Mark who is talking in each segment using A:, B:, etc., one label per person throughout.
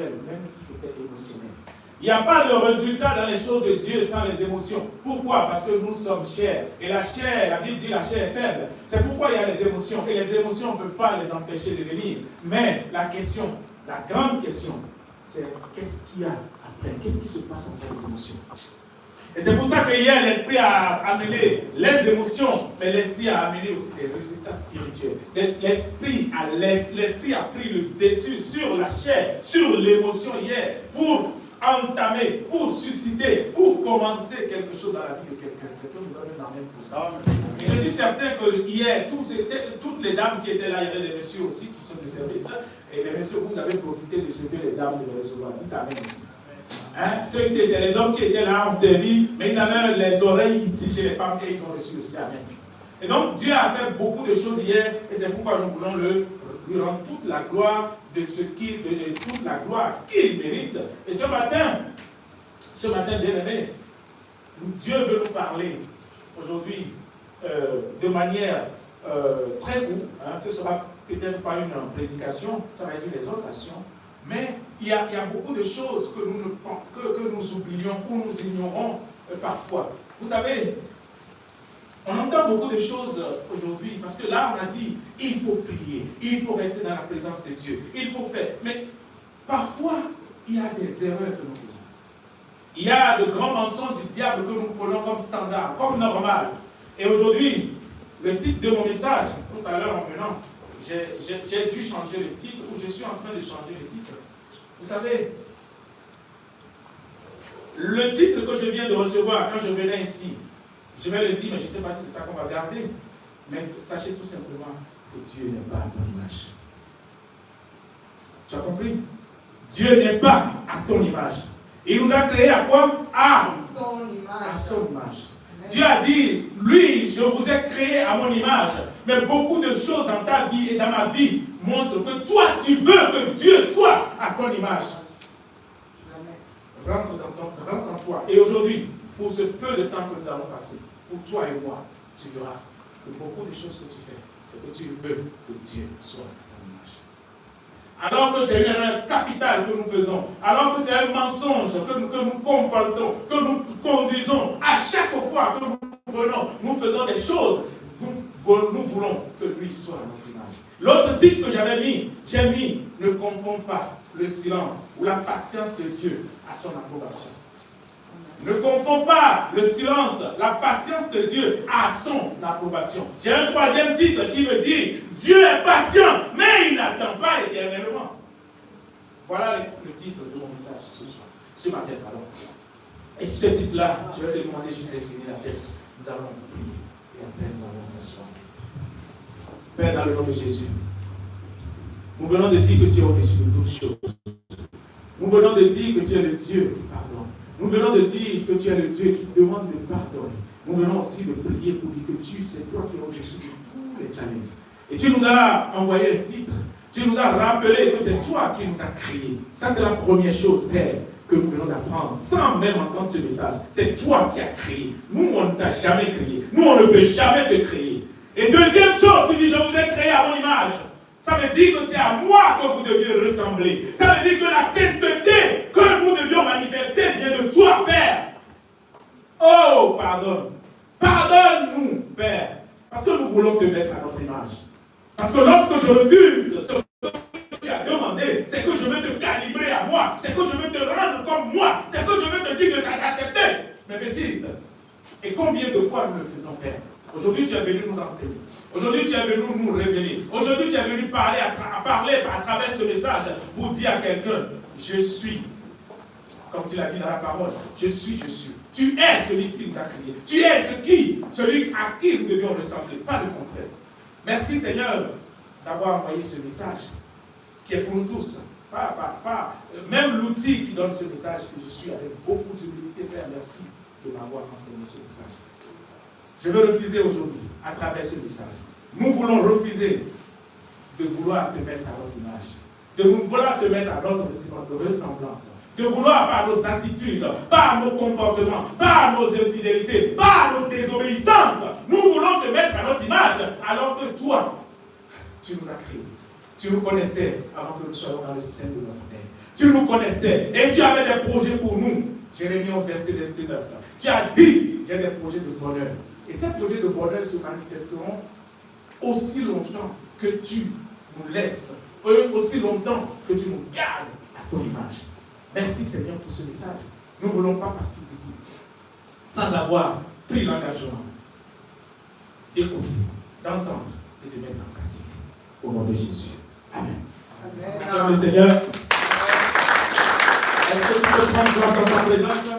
A: même si c'était émotionnel. Il n'y a pas de résultat dans les choses de Dieu sans les émotions. Pourquoi? Parce que nous sommes chairs. Et la chair, la Bible dit la chair est faible. C'est pourquoi il y a les émotions. Et les émotions, on ne peut pas les empêcher de venir. Mais la question, la grande question, c'est qu'est-ce qu'il y a après? Qu'est-ce qui se passe après les émotions? Et c'est pour ça que hier, l'Esprit a amené les émotions, mais l'Esprit a amené aussi des résultats spirituels. L'Esprit a pris le dessus sur la chair, sur l'émotion hier, pour entamer, pour susciter, pour commencer quelque chose dans la vie de quelqu'un. Quelqu'un nous donne un amen pour ça. Et je suis certain que hier, toutes les dames qui étaient là, il y avait des messieurs aussi qui sont des services. Et les messieurs, vous avez profité de ce que les dames de recevoir. Dites amen ici. Hein? Ceux qui étaient, les hommes qui étaient là ont servi, mais ils avaient les oreilles ici chez les femmes et ils ont reçu aussi. Amen. Et donc Dieu a fait beaucoup de choses hier et c'est pourquoi nous voulons lui rendre toute la gloire de toute la gloire qu'il mérite. Et ce matin, bien aimé, Dieu veut nous parler aujourd'hui de manière très courte. Hein? Ce sera peut-être pas une prédication, ça va être une exhortation. Mais il y a beaucoup de choses que nous oublions ou nous ignorons parfois. Vous savez, on entend beaucoup de choses aujourd'hui, parce que là on a dit, il faut prier, il faut rester dans la présence de Dieu, il faut faire. Mais parfois, il y a des erreurs que nous faisons. Il y a de grands mensonges du diable que nous prenons comme standard, comme normal. Et aujourd'hui, le titre de mon message, tout à l'heure en venant, j'ai dû changer le titre, ou je suis en train de changer le titre. Vous savez, le titre que je viens de recevoir quand je venais ici, je vais le dire, mais je ne sais pas si c'est ça qu'on va garder. Mais sachez tout simplement que Dieu n'est pas à ton image. Tu as compris? Dieu n'est pas à ton image. Il nous a créés à quoi? À son image. À son image. Dieu a dit, lui, je vous ai créé à mon image. Mais beaucoup de choses dans ta vie et dans ma vie montrent que toi, tu veux que Dieu soit à ton image. Rentre en toi. Et aujourd'hui, pour ce peu de temps que nous allons passer, pour toi et moi, tu verras que beaucoup de choses que tu fais, c'est que tu veux que Dieu soit à ton image. Alors que c'est une erreur capitale que nous faisons, alors que c'est un mensonge que nous comportons, que nous conduisons, à chaque fois que nous prenons, nous faisons des choses, nous voulons que lui soit à notre image. L'autre titre que j'ai mis, ne confond pas le silence ou la patience de Dieu à son approbation. Ne confond pas le silence, la patience de Dieu à son approbation. J'ai un troisième titre qui veut dire Dieu est patient, mais il n'attend pas éternellement. Voilà le titre de mon message ce matin. Et sur ce titre-là, je vais te demander juste d'écrire la texte. Nous allons prier et après nous allons recevoir. Père, dans le nom de Jésus, nous venons de dire que tu es au-dessus de toutes choses. Nous venons de dire que tu es le Dieu qui pardonne. Nous venons de dire que tu es le Dieu qui demande de pardonner. Nous venons aussi de prier pour dire que c'est toi qui es au-dessus de tous les challenges. Et tu nous as envoyé un titre. Tu nous as rappelé que c'est toi qui nous as créés. Ça, c'est la première chose, Père, que nous venons d'apprendre, sans même entendre ce message. C'est toi qui as créé. Nous, on ne t'a jamais créé. Nous, on ne peut jamais te créer. Et deuxième chose, tu dis, je vous ai créé à mon image. Ça veut dire que c'est à moi que vous deviez ressembler. Ça veut dire que la sainteté que nous devions manifester vient de toi, Père. Oh, pardonne. Pardonne-nous, Père. Parce que nous voulons te mettre à notre image. Parce que lorsque je refuse ce que tu as demandé, c'est que je veux te calibrer à moi. C'est que je veux te rendre comme moi. C'est que je veux te dire que ça t'accepter mes bêtises. Et combien de fois nous le faisons, Père? Aujourd'hui, tu es venu nous enseigner. Aujourd'hui, tu es venu nous révéler. Aujourd'hui, tu es venu parler à travers ce message pour dire à quelqu'un, je suis, comme tu l'as dit dans la parole, je suis. Tu es celui qui nous a créé. Tu es celui à qui nous devions ressembler, pas le contraire. Merci Seigneur d'avoir envoyé ce message qui est pour nous tous. Même l'outil qui donne ce message que je suis avec beaucoup d'humilité, Père, merci de m'avoir enseigné ce message. Je veux refuser aujourd'hui, à travers ce message, nous voulons refuser de vouloir te mettre à notre image, de vouloir te mettre à notre ressemblance, de vouloir par nos attitudes, par nos comportements, par nos infidélités, par nos désobéissances, nous voulons te mettre à notre image, alors que toi, tu nous as créés. Tu nous connaissais avant que nous soyons dans le sein de notre Père. Tu nous connaissais et tu avais des projets pour nous. Jérémie 11, verset 29. Tu as dit, j'ai des projets de bonheur. Et ces projets de bonheur se manifesteront aussi longtemps que tu nous laisses, aussi longtemps que tu nous gardes à ton image. Merci Seigneur pour ce message. Nous ne voulons pas partir d'ici sans avoir pris l'engagement d'écouter, d'entendre et de mettre en pratique. Au nom de Jésus. Amen. Amen. Le Seigneur. Est-ce que tu peux prendre place dans sa présence?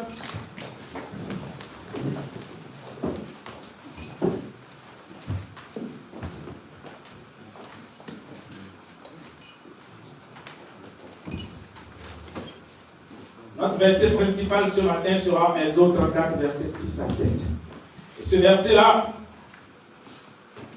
A: Notre verset principal ce matin sera Exode 34, versets 6 à 7. Et ce verset-là,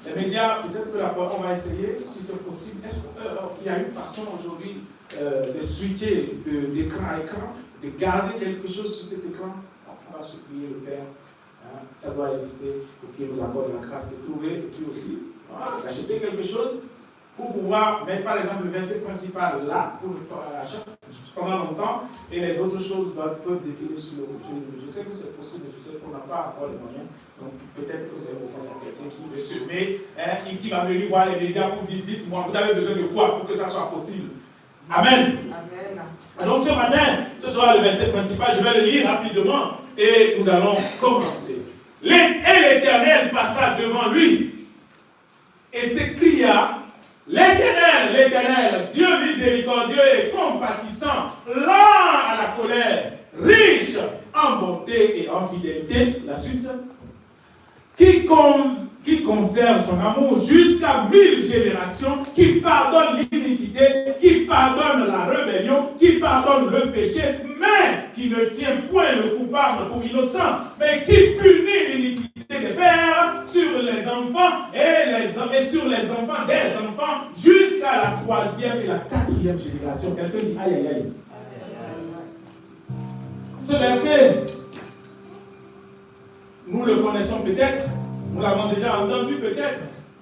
A: les médias, peut-être que on va essayer, si c'est possible. Est-ce qu'il y a une façon aujourd'hui de switcher d'écran à écran, de garder quelque chose sur cet écran? On va supplier le Père. Hein, ça doit exister pour qu'il nous accorde la grâce de trouver, et puis aussi d'acheter quelque chose pour pouvoir mettre par exemple le verset principal là pendant longtemps et les autres choses peuvent défiler sur le routier. Je sais que c'est possible, mais je sais qu'on n'a pas encore les moyens. Donc peut-être que c'est quelqu'un qui veut semer, qui va venir voir les médias pour dire, dites-moi, vous avez besoin de quoi pour que ça soit possible? Amen. Amen. Donc ce matin, ce sera le verset principal, je vais le lire rapidement et nous allons commencer. Et l'Éternel passa devant lui et s'écria, l'Éternel, l'Éternel, Dieu miséricordieux et compatissant, lent à la colère, riche en bonté et en fidélité. La suite. Qui conserve son amour jusqu'à 1000 générations, qui pardonne l'iniquité, qui pardonne la rébellion, qui pardonne le péché, mais qui ne tient point le coupable pour innocent, mais qui punit l'iniquité des pères sur les enfants et sur les enfants des enfants jusqu'à la 3e et la 4e génération. Quelqu'un dit aïe aïe aïe. Ce verset, nous le connaissons peut-être, nous l'avons déjà entendu peut-être,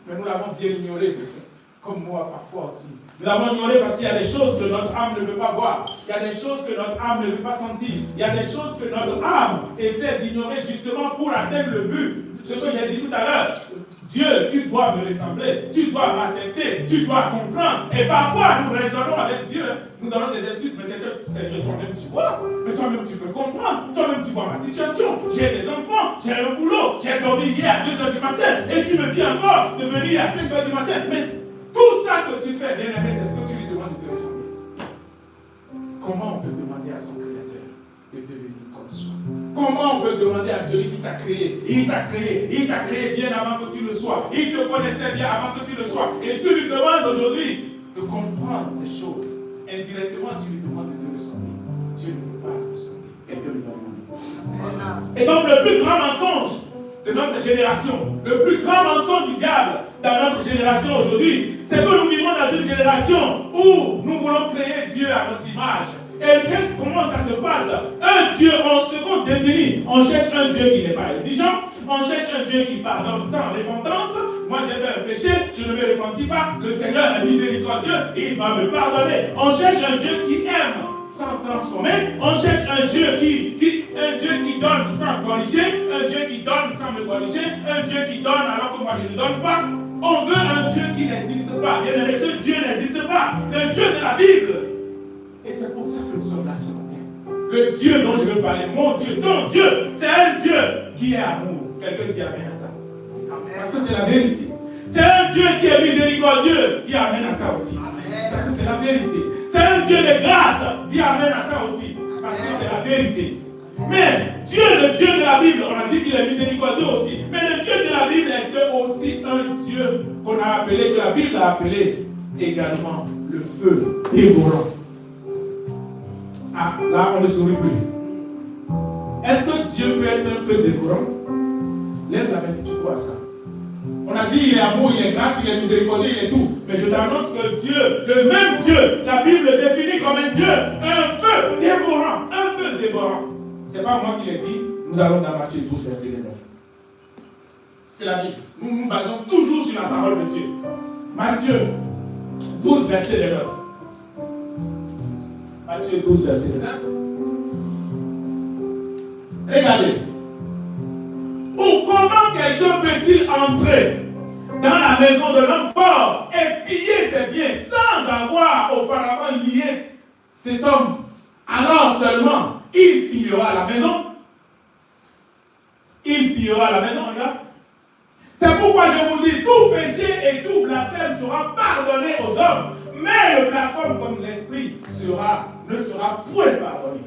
A: mais nous l'avons bien ignoré, comme moi parfois aussi. Nous l'avons ignoré parce qu'il y a des choses que notre âme ne peut pas voir, il y a des choses que notre âme ne peut pas sentir, il y a des choses que notre âme essaie d'ignorer justement pour atteindre le but. Ce que j'ai dit tout à l'heure, Dieu, tu dois me ressembler, tu dois m'accepter, tu dois comprendre. Et parfois, nous raisonnons avec Dieu, nous donnons des excuses, mais c'est Seigneur, toi-même tu vois, mais toi-même tu peux comprendre, toi-même tu vois ma situation. J'ai des enfants, j'ai un boulot, j'ai dormi hier à 2h du matin, et tu me dis encore de venir à 5h du matin. Mais tout ça que tu fais, bien aimé, c'est ce que tu lui demandes de te ressembler. Comment on peut demander à son Créateur de devenir comme soi? Comment on peut demander à celui qui t'a créé? Il t'a créé bien avant que tu le sois. Il te connaissait bien avant que tu le sois. Et tu lui demandes aujourd'hui de comprendre ces choses. Indirectement, tu lui demandes de te ressembler. Dieu ne peut pas te ressembler. Quelqu'un lui demande. Et donc, le plus grand mensonge de notre génération, le plus grand mensonge du diable dans notre génération aujourd'hui, c'est que nous vivons dans une génération où nous voulons créer Dieu à notre image. Et comment ça se passe? Un Dieu, ce qu'on définit, on cherche un Dieu qui n'est pas exigeant, on cherche un Dieu qui pardonne sans repentance. Moi j'ai fait un péché, je ne me repentis pas, le Seigneur est miséricordieux, il va me pardonner. On cherche un Dieu qui aime sans transformer, on cherche un Dieu qui donne sans corriger, un Dieu qui donne sans me corriger, un Dieu qui donne alors que moi je ne donne pas. On veut un Dieu qui n'existe pas. Bien aimé, ce Dieu n'existe pas. Le Dieu de la Bible. Et c'est pour ça que nous sommes là ce matin. Le Dieu dont je veux parler, mon Dieu, ton Dieu, c'est un Dieu qui est amour. Quelqu'un dit amen à ça. Parce que c'est la vérité. C'est un Dieu qui est miséricordieux. Dis amen à ça aussi. Parce que c'est la vérité. C'est un Dieu de grâce. Dis amen à ça aussi. Parce que c'est la vérité. Mais Dieu, le Dieu de la Bible, on a dit qu'il est miséricordieux aussi. Mais le Dieu de la Bible est aussi un Dieu qu'on a appelé, que la Bible a appelé également le feu dévorant. Ah, là, on ne sourit plus. Est-ce que Dieu peut être un feu dévorant? Lève la main si tu crois ça. On a dit il est amour, il est grâce, il est miséricordieux, il est tout. Mais je t'annonce que Dieu, le même Dieu, la Bible le définit comme un Dieu, un feu dévorant, un feu dévorant. C'est pas moi qui l'ai dit, nous allons dans Matthieu 12, verset 9. C'est la Bible. Nous nous basons toujours sur la parole de Dieu. Matthieu 12, verset 9. Matthieu 12, verset 9. Regardez. Ou comment quelqu'un peut-il entrer dans la maison de l'homme fort et piller ses biens sans avoir auparavant lié cet homme? Alors seulement, il pillera la maison. Il pillera la maison, regarde. C'est pourquoi je vous dis, tout péché et tout blasphème sera pardonné aux hommes, mais le blasphème comme l'esprit ne sera point pardonné.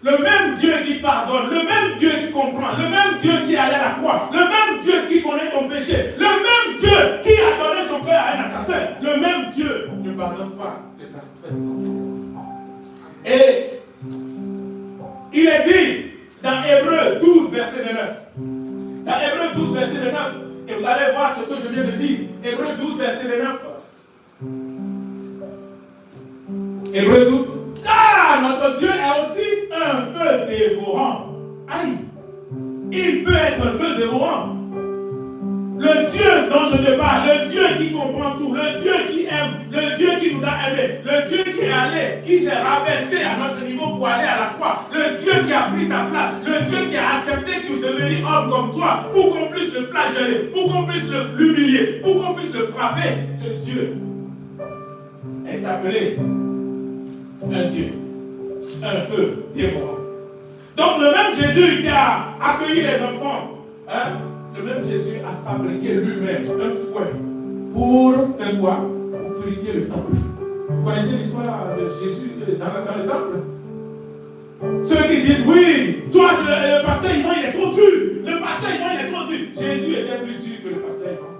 A: Le même Dieu qui pardonne, le même Dieu qui comprend, le même Dieu qui est allé à la croix, le même Dieu qui connaît ton péché, le même Dieu qui a donné son cœur à un assassin, le même Dieu ne pardonne pas les blasphèmes comme ça. Et il est dit dans Hébreux 12, verset 9. Dans Hébreux 12, verset 9, et vous allez voir ce que je viens de dire. Hébreux 12, verset 9. Hébreux 12. Car notre Dieu est aussi un feu dévorant. Aïe! Il peut être un feu dévorant. Le Dieu dont je te parle, le Dieu qui comprend tout, le Dieu qui aime, le Dieu qui nous a aimés, le Dieu qui est allé, qui s'est rabaissé à notre niveau pour aller à la croix, le Dieu qui a pris ta place, le Dieu qui a accepté de devenir homme comme toi, pour qu'on puisse le flageller, pour qu'on puisse l'humilier, pour qu'on puisse le frapper. Ce Dieu est appelé un Dieu, un feu dévorant. Donc le même Jésus qui a accueilli les enfants, le même Jésus a fabriqué lui-même un fouet pour faire quoi? Pour purifier le temple. Vous connaissez l'histoire de Jésus dans le temple? Ceux qui disent oui, toi le pasteur Yvan il est trop dur, le pasteur Yvan il est trop dur. Jésus était plus dur que le pasteur Yvan.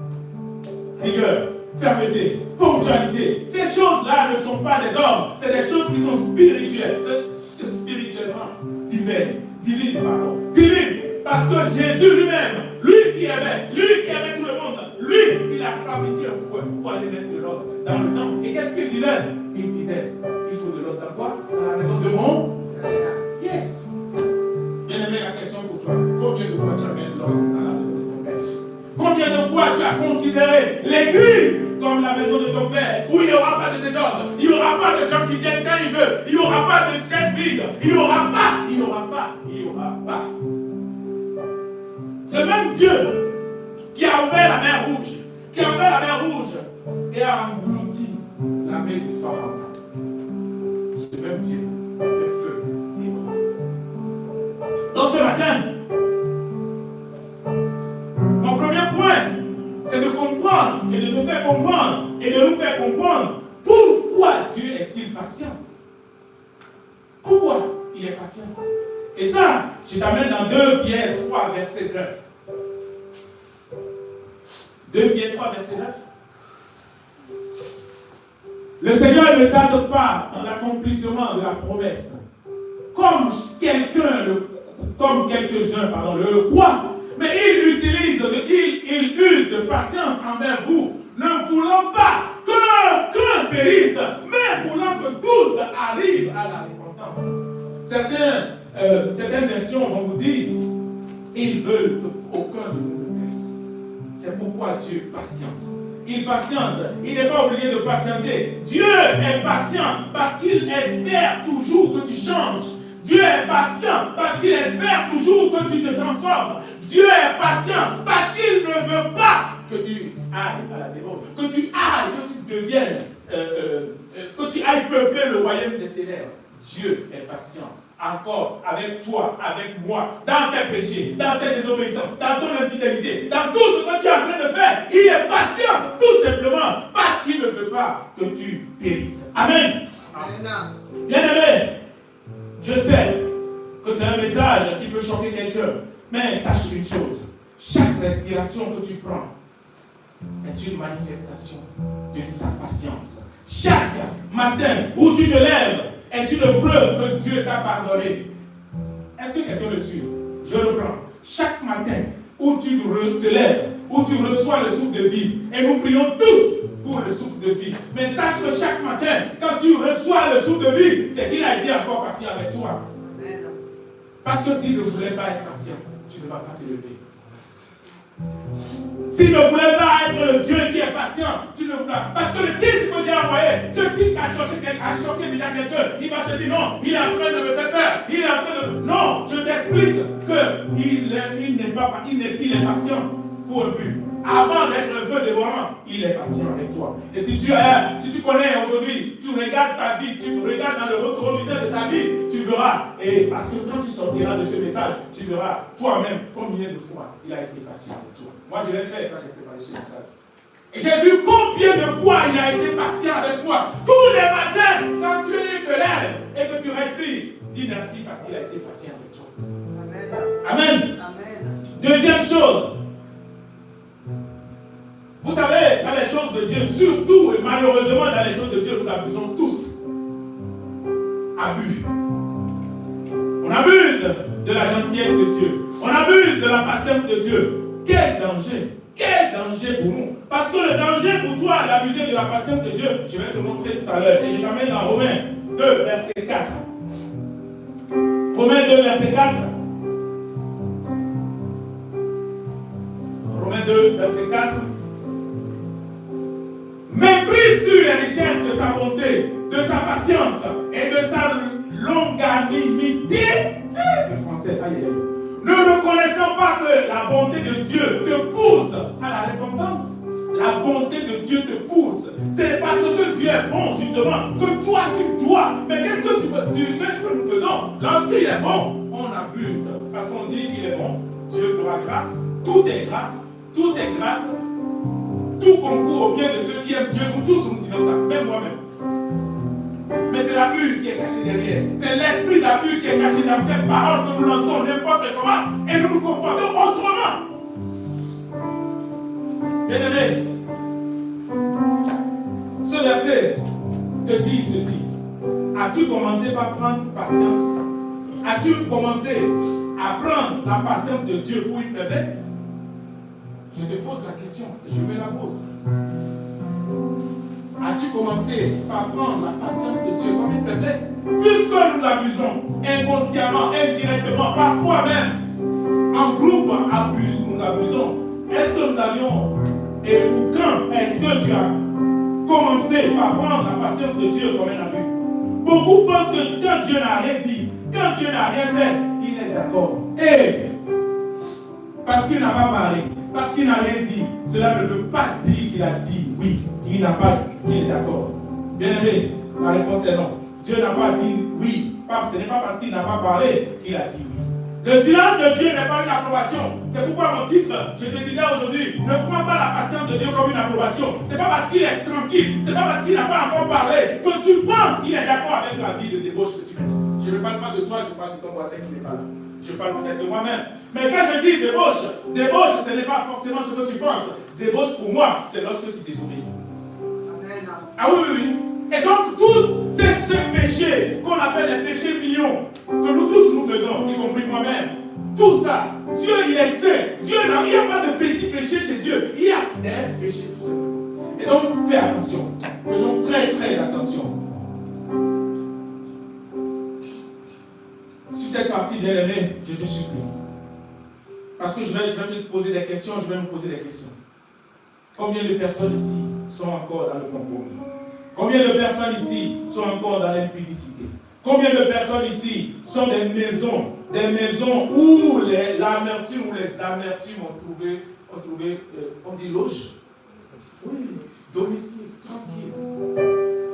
A: Rigueur, fermeté, ponctualité. Ces choses-là ne sont pas des hommes, c'est des choses qui sont spirituelles. C'est spirituellement divines. Parce que Jésus lui-même, lui qui aimait tout le monde, lui, il a fabriqué un fouet pour aller mettre de l'ordre dans le temple. Et qu'est-ce qu'il disait? Il disait, il faut de l'ordre dans quoi? Dans la maison de mon Père. Yes. Bien aimé, la question pour toi. Combien de fois tu as mis l'ordre dans la maison de ton Père? Combien de fois tu as considéré l'église comme la maison de ton Père, où il n'y aura pas de désordre, il n'y aura pas de gens qui viennent quand ils veulent, il n'y aura pas de chaises vides, il n'y aura pas. Le même Dieu qui a ouvert la mer rouge, et a englouti la mer du Pharaon. Ce même Dieu, le feu dévorant. Donc ce matin, mon premier point, c'est de comprendre et de nous faire comprendre et de nous faire comprendre pourquoi Dieu est-il patient. Pourquoi il est patient. Et ça, je t'amène dans 2 Pierre 3, verset 9. 2 Pierre 3, verset 9. Le Seigneur ne tarde pas dans l'accomplissement de la promesse, comme quelques-uns le croient, mais il use de patience envers vous, ne voulant pas qu'un périsse, mais voulant que tous arrivent à la repentance. Certaines versions vont vous dire, ils veulent qu'aucun de nous ne périsse. C'est pourquoi Dieu patiente. Il patiente. Il n'est pas obligé de patienter. Dieu est patient parce qu'il espère toujours que tu changes. Dieu est patient parce qu'il espère toujours que tu te transformes. Dieu est patient parce qu'il ne veut pas que tu ailles à la démon, que tu deviennes, que tu ailles peupler le royaume des ténèbres. Dieu est patient. Encore avec toi, avec moi, dans tes péchés, dans tes désobéissances, dans ton infidélité, dans tout ce que tu es en train de faire, il est patient, tout simplement, parce qu'il ne veut pas que tu périsses. Amen. Bien-aimé, je sais que c'est un message qui peut choquer quelqu'un, mais sache une chose, chaque respiration que tu prends est une manifestation de sa patience. Chaque matin où tu te lèves, est une preuve que Dieu t'a pardonné. Est-ce que quelqu'un le suit? Je reprends. Chaque matin où tu te lèves, où tu reçois le souffle de vie, et nous prions tous pour le souffle de vie. Mais sache que chaque matin, quand tu reçois le souffle de vie, c'est qu'il a été encore patient avec toi. Parce que s'il ne voulait pas être patient, tu ne vas pas te lever. S'il ne voulait pas être le Dieu qui est patient, tu ne voulais pas. Parce que le titre que j'ai envoyé, ce titre a choqué déjà quelqu'un. Il va se dire non, il est en train de me faire peur. Il est en train de. Non, je t'explique qu'il est patient pour un but. Avant d'être un feu dévorant, il est patient avec toi. Et si tu connais aujourd'hui, tu regardes ta vie, tu regardes dans le rétroviseur de ta vie, tu verras. Et parce que quand tu sortiras de ce message, tu verras toi-même combien de fois il a été patient avec toi. Moi, je l'ai fait quand j'ai préparé ce message. Et j'ai vu combien de fois il a été patient avec moi. Tous les matins, quand tu es de l'air et que tu respires, dis merci parce qu'il a été patient avec toi. Amen. Amen. Deuxième chose. Vous savez, dans les choses de Dieu, surtout et malheureusement dans les choses de Dieu, nous abusons tous. Abus. On abuse de la gentillesse de Dieu. On abuse de la patience de Dieu. Quel danger! Quel danger pour nous! Parce que le danger pour toi d'abuser de la patience de Dieu, je vais te montrer tout à l'heure. Et je t'amène dans Romains 2, verset 4. Romains 2, verset 4. Romains 2, verset 4. Méprises-tu les richesses de sa bonté, de sa patience et de sa longanimité? Le français, aïe. Ne reconnaissant pas que la bonté de Dieu te pousse à la repentance. La bonté de Dieu te pousse. Ce n'est parce que Dieu est bon, justement, que toi tu dois. Mais qu'est-ce que nous faisons? Lorsqu'il est bon, on abuse. Parce qu'on dit qu'il est bon, Dieu fera grâce. Tout est grâce. Tout est grâce. Tout concourt au bien de ceux qui aiment Dieu. Nous tous nous disons ça, même moi-même. Mais c'est l'abus qui est caché derrière. C'est l'esprit d'abus qui est caché dans cette parole que nous lançons n'importe comment et nous nous comportons autrement. Bien-aimé, ce verset te dit ceci. As-tu commencé par prendre patience? As-tu commencé à prendre la patience de Dieu pour une faiblesse? Je te pose la question, je me la pose. As-tu commencé par prendre la patience de Dieu comme une faiblesse? Puisque nous l'abusons inconsciemment, indirectement, parfois même, en groupe, nous abusons. Est-ce que nous avions, et ou quand est-ce que tu as commencé par prendre la patience de Dieu comme un abus? Beaucoup pensent que quand Dieu n'a rien dit, quand Dieu n'a rien fait, il est d'accord. Et parce qu'il n'a pas parlé, parce qu'il n'a rien dit, cela ne veut pas dire qu'il a dit oui. Il n'a pas dit qu'il est d'accord. Bien aimé, la réponse est non. Dieu n'a pas dit oui. Ce n'est pas parce qu'il n'a pas parlé qu'il a dit oui. Le silence de Dieu n'est pas une approbation. C'est pourquoi mon titre, je te disais aujourd'hui, ne prends pas la patience de Dieu comme une approbation. Ce n'est pas parce qu'il est tranquille, ce n'est pas parce qu'il n'a pas encore parlé que tu penses qu'il est d'accord avec la vie de débauche que tu mets. Je ne parle pas de toi, je parle de ton voisin qui n'est pas là. Je parle peut-être de moi-même. Mais quand je dis débauche, ce n'est pas forcément ce que tu penses. Débauche pour moi, c'est lorsque tu désobéis. Amen. Ah oui. Et donc, tous ces péchés qu'on appelle les péchés mignons, que nous tous nous faisons, y compris moi-même, tout ça, Dieu il est saint. Dieu il n'y a pas de petits péchés chez Dieu. Il y a des péchés tout simplement. Et donc, fais attention. Faisons très très attention. Sur cette partie, bien aimé, je te supplie. Parce que je vais te poser des questions, je vais me poser des questions. Combien de personnes ici sont encore dans le compromis? Combien de personnes ici sont encore dans l'impudicité? Combien de personnes ici sont des maisons où l'amertume ou les amertumes ont trouvé on dit loge? Oui, domicile, tranquille.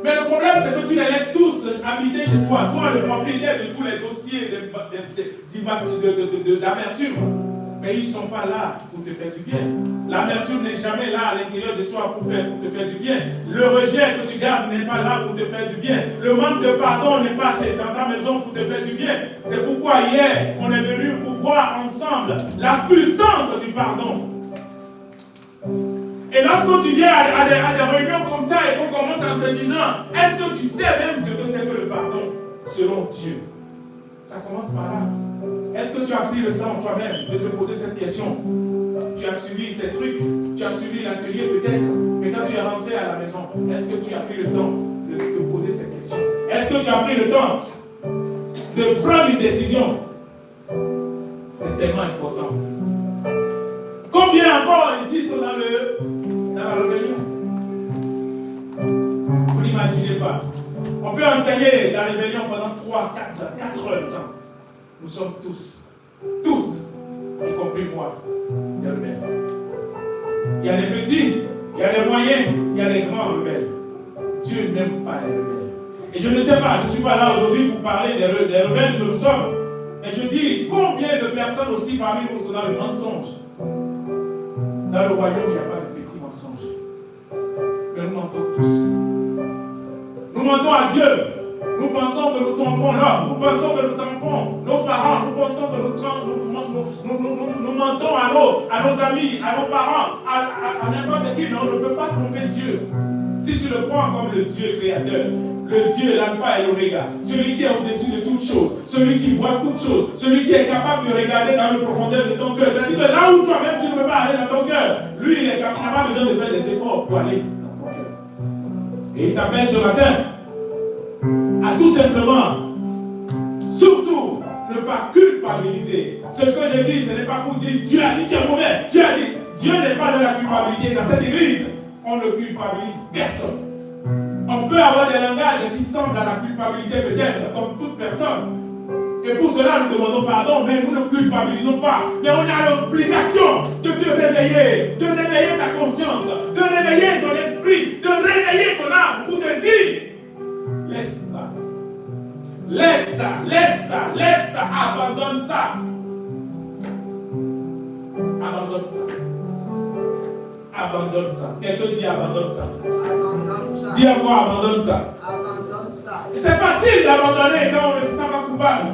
A: Mais le problème, c'est que tu les laisses tous habiter chez toi. Toi, le propriétaire de tous les dossiers d'amertume. Mais ils ne sont pas là pour te faire du bien. L'amertume n'est jamais là à l'intérieur de toi pour te faire du bien. Le rejet que tu gardes n'est pas là pour te faire du bien. Le manque de pardon n'est pas dans ta maison pour te faire du bien. C'est pourquoi hier, on est venu pour voir ensemble la puissance du pardon. Et lorsque tu viens à des réunions comme ça et qu'on commence en te disant, est-ce que tu sais même ce que c'est que le pardon selon Dieu? Ça commence par là. Est-ce que tu as pris le temps toi-même de te poser cette question? Tu as suivi ces trucs, tu as suivi l'atelier peut-être, mais quand tu es rentré à la maison, est-ce que tu as pris le temps de te poser ces questions? Est-ce que tu as pris le temps de prendre une décision? C'est tellement important. Combien encore ici sont dans la rébellion. Vous n'imaginez pas. On peut enseigner la rébellion pendant 3, 4 heures de temps. Nous sommes tous, y compris moi, des rebelles. Il y a les petits, il y a les moyens, il y a les grands rebelles. Dieu n'aime pas les rebelles. Et je ne sais pas, je ne suis pas là aujourd'hui pour parler des rebelles que nous sommes. Mais je dis, combien de personnes aussi parmi nous sont dans le mensonge? Dans le royaume, il n'y a pas de petits mensonges. Mais nous mentons tous. Nous mentons à Dieu. Nous pensons que nous trompons l'homme. Nous pensons que nous trompons nos parents. Nous pensons que nous mentons à nos amis, à nos parents, à n'importe qui. Mais on ne peut pas tromper Dieu. Si tu le prends comme le Dieu créateur, le Dieu l'alpha et l'oméga, celui qui est au-dessus de toutes choses, celui qui voit toutes choses, celui qui est capable de regarder dans le profondeur de ton cœur. C'est-à-dire que là où toi-même tu ne peux pas aller dans ton cœur, lui il n'a pas besoin de faire des efforts pour aller dans ton cœur. Et il t'appelle ce matin à tout simplement, surtout, ne pas culpabiliser. Ce que je dis, ce n'est pas pour dire Dieu a dit tu es mauvais. Dieu a dit, Dieu n'est pas dans la culpabilité. Dans cette église, on ne culpabilise personne. On peut avoir des langages qui semblent à la culpabilité peut-être, comme toute personne. Et pour cela, nous demandons pardon, mais nous ne culpabilisons pas. Mais on a l'obligation de te réveiller, de réveiller ta conscience, de réveiller ton esprit, de réveiller ton âme pour te dire, laisse ça. Laisse ça, laisse ça, laisse ça, abandonne ça. Abandonne ça. Abandonne ça. Quelqu'un dit abandonne ça.
B: Abandonne ça.
A: Dis à moi, abandonne ça.
B: Abandonne ça.
A: Et c'est facile d'abandonner quand on ne se sent pas coupable.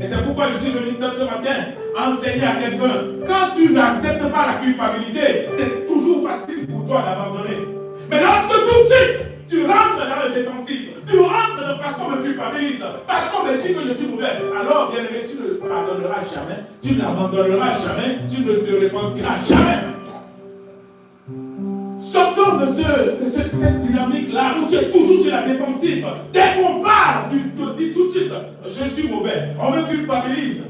A: Et c'est pourquoi je suis venu ce matin enseigner à quelqu'un. Quand tu n'acceptes pas la culpabilité, c'est toujours facile pour toi d'abandonner. Mais lorsque tout de suite, tu rentres dans le défensif, tu rentres dans parce qu'on me culpabilise, parce qu'on me dit que je suis mauvais, alors bien aimé, tu ne pardonneras jamais, tu n'abandonneras jamais, tu ne te repentiras jamais. Sortons de cette dynamique-là où tu es toujours sur la défensive. Dès qu'on parle, tu te dis tout de suite, je suis mauvais. On me culpabilise.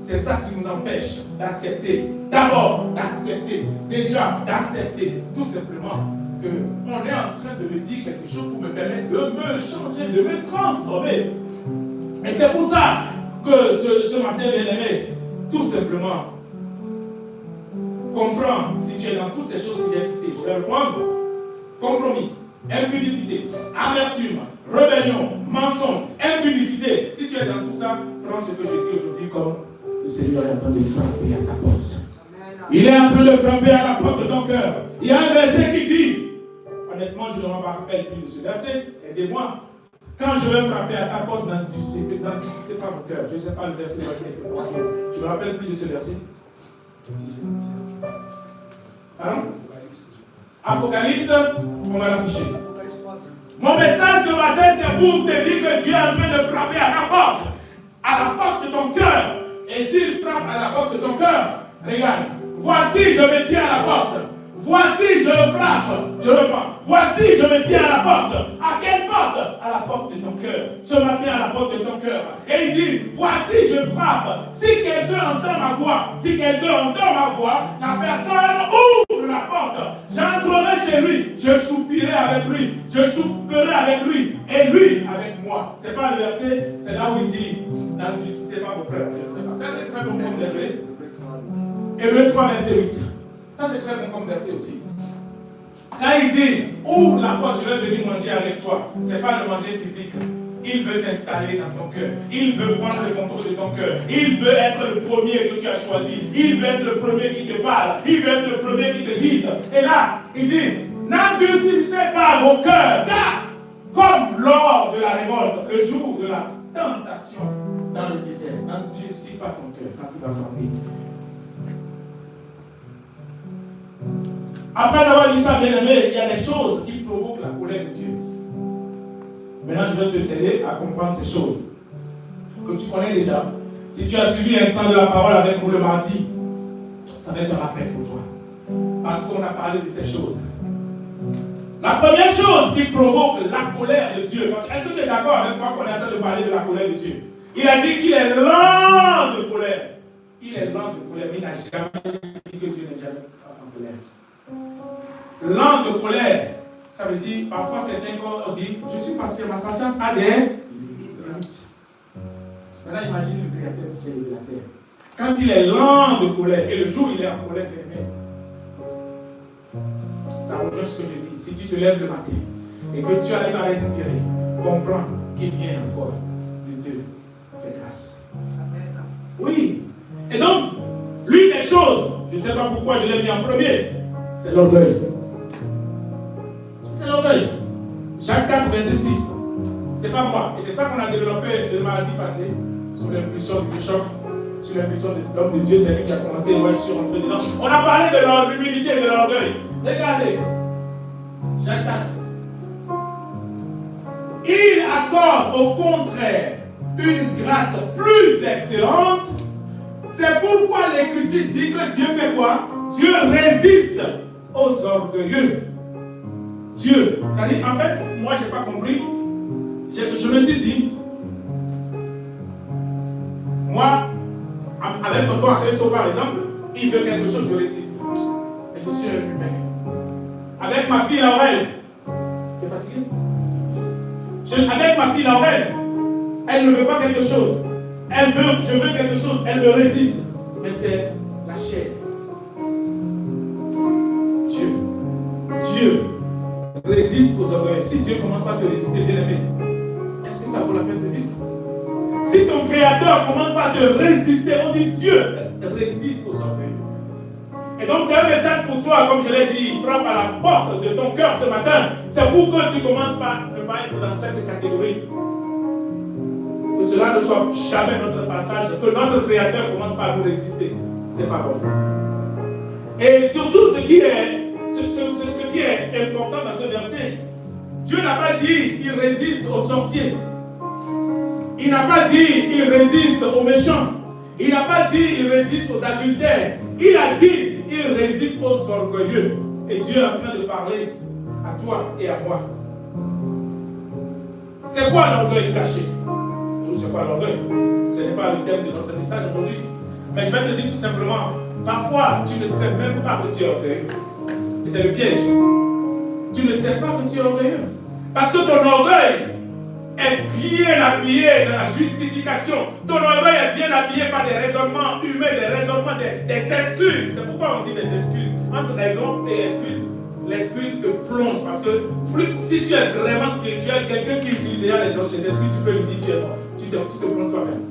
A: C'est ça qui nous empêche d'accepter. D'abord, d'accepter. Déjà, d'accepter. Tout simplement qu'on est en train de me dire quelque chose pour me permettre de me changer, de me transformer. Et c'est pour ça que ce matin, bien aimé, tout simplement, comprends si tu es dans toutes ces choses que j'ai citées. Je vais reprendre. Compromis, impudicité, amertume, rébellion, mensonge, impudicité. Si tu es dans tout ça, prends ce que je dis aujourd'hui comme le Seigneur est en train de frapper à ta porte. Il est en train de frapper à la porte de ton cœur. Il y a un verset qui dit, honnêtement, je ne me rappelle plus de ce verset, aidez-moi. Quand je vais frapper à ta porte, c'est pas mon cœur. Je ne sais pas le verset. Je ne me rappelle plus de ce verset. Pardon? Apocalypse, on va l'afficher. Mon message ce matin, c'est pour te dire que Dieu est en train de frapper à la porte de ton cœur. Et s'il frappe à la porte de ton cœur, regarde, voici, je me tiens à la porte. Voici, je frappe. Je reprends. Voici, je me tiens à la porte. À quelle porte? À la porte de ton cœur. Ce matin, à la porte de ton cœur. Et il dit, voici, je frappe. Si quelqu'un entend ma voix, la personne ouvre la porte. J'entrerai chez lui. Je soupirai avec lui. Je souperai avec lui. Et lui avec moi. C'est pas le verset, c'est là où il dit, c'est pas vos prêtres, je ne sais pas. Ça, c'est très bon comme verset. Hébreux 3, verset 8. Ça, c'est très bon comme verset aussi. Quand il dit, ouvre la porte, je vais venir manger avec toi. Ce n'est pas le manger physique. Il veut s'installer dans ton cœur. Il veut prendre le contrôle de ton cœur. Il veut être le premier que tu as choisi. Il veut être le premier qui te parle. Il veut être le premier qui te guide. Et là, il dit, n'endurcissez pas vos cœurs, car comme lors de la révolte, le jour de la tentation dans le désert, n'endurcis pas ton cœur quand il va frapper. Après avoir dit ça, bien aimé, il y a des choses qui provoquent la colère de Dieu. Maintenant, je vais te t'aider à comprendre ces choses que tu connais déjà. Si tu as suivi l'instant de la parole avec nous le mardi, ça va être un appel pour toi. Parce qu'on a parlé de ces choses. La première chose qui provoque la colère de Dieu, parce que est-ce que tu es d'accord avec moi qu'on est en train de parler de la colère de Dieu? Il a dit qu'il est lent de colère. Il est lent de colère, mais il n'a jamais dit que Dieu n'est jamais. colère. Lent de colère, ça veut dire, parfois certains on dit, je suis patient, ma patience a des limites. Maintenant, imagine le Créateur du ciel et de la terre. Quand il est lent de colère, et le jour où il est en colère, ça rejoint ce que je dis. Si tu te lèves le matin et que tu arrives à respirer, comprends qu'il vient encore de Dieu. Fais grâce. Oui. Et donc, l'une des choses, je ne sais pas pourquoi je l'ai mis en premier, c'est l'orgueil. C'est l'orgueil. Jacques 4, verset 6. C'est pas moi. Et c'est ça qu'on a développé le mardi passé, sous l'impulsion du bishop, sous l'impulsion de l'homme de Dieu. C'est lui qui a commencé et moi je suis rentré dedans. On a parlé de l'humilité et de l'orgueil. Regardez. Jacques 4. Il accorde au contraire une grâce plus excellente. C'est pourquoi l'Écriture dit que Dieu fait quoi? Dieu résiste aux orgueilleux. Dieu. C'est-à-dire, en fait, moi, je n'ai pas compris. Je me suis dit, moi, avec tonton Akeso, par exemple, il veut quelque chose, je résiste. Et je suis un humain. Avec ma fille Laurel, tu es fatigué? Avec ma fille Laurel, elle ne veut pas quelque chose. Je veux quelque chose, elle me résiste. Mais c'est la chair. Dieu résiste aux orgueils. Si Dieu commence par te résister, bien aimé, est-ce que ça vaut la peine de vivre? Si ton Créateur commence par te résister, on dit Dieu résiste aux orgueils. Et donc c'est un message pour toi, comme je l'ai dit, il frappe à la porte de ton cœur ce matin. C'est pour que tu commences par ne pas être dans cette catégorie. Que cela ne soit jamais notre partage, que notre Créateur commence par nous résister. C'est pas bon. Et surtout ce qui est important dans ce verset, Dieu n'a pas dit qu'il résiste aux sorciers. Il n'a pas dit qu'il résiste aux méchants. Il n'a pas dit qu'il résiste aux adultères. Il a dit qu'il résiste aux orgueilleux. Et Dieu est en train de parler à toi et à moi. C'est quoi l'orgueil caché? C'est quoi l'orgueil? Ce n'est pas le thème de notre message aujourd'hui. Mais je vais te dire tout simplement, parfois tu ne sais même pas que tu es orgueilleux. Et c'est le piège. Tu ne sais pas que tu es orgueilleux. Parce que ton orgueil est bien habillé dans la justification. Ton orgueil est bien habillé par des raisonnements humains, des raisonnements, des excuses. C'est pourquoi on dit des excuses. Entre raison et excuse, l'excuse te plonge. Parce que si tu es vraiment spirituel, quelqu'un qui dit déjà les excuses, tu peux lui dire tu es mort. Tu te plonges toi-même.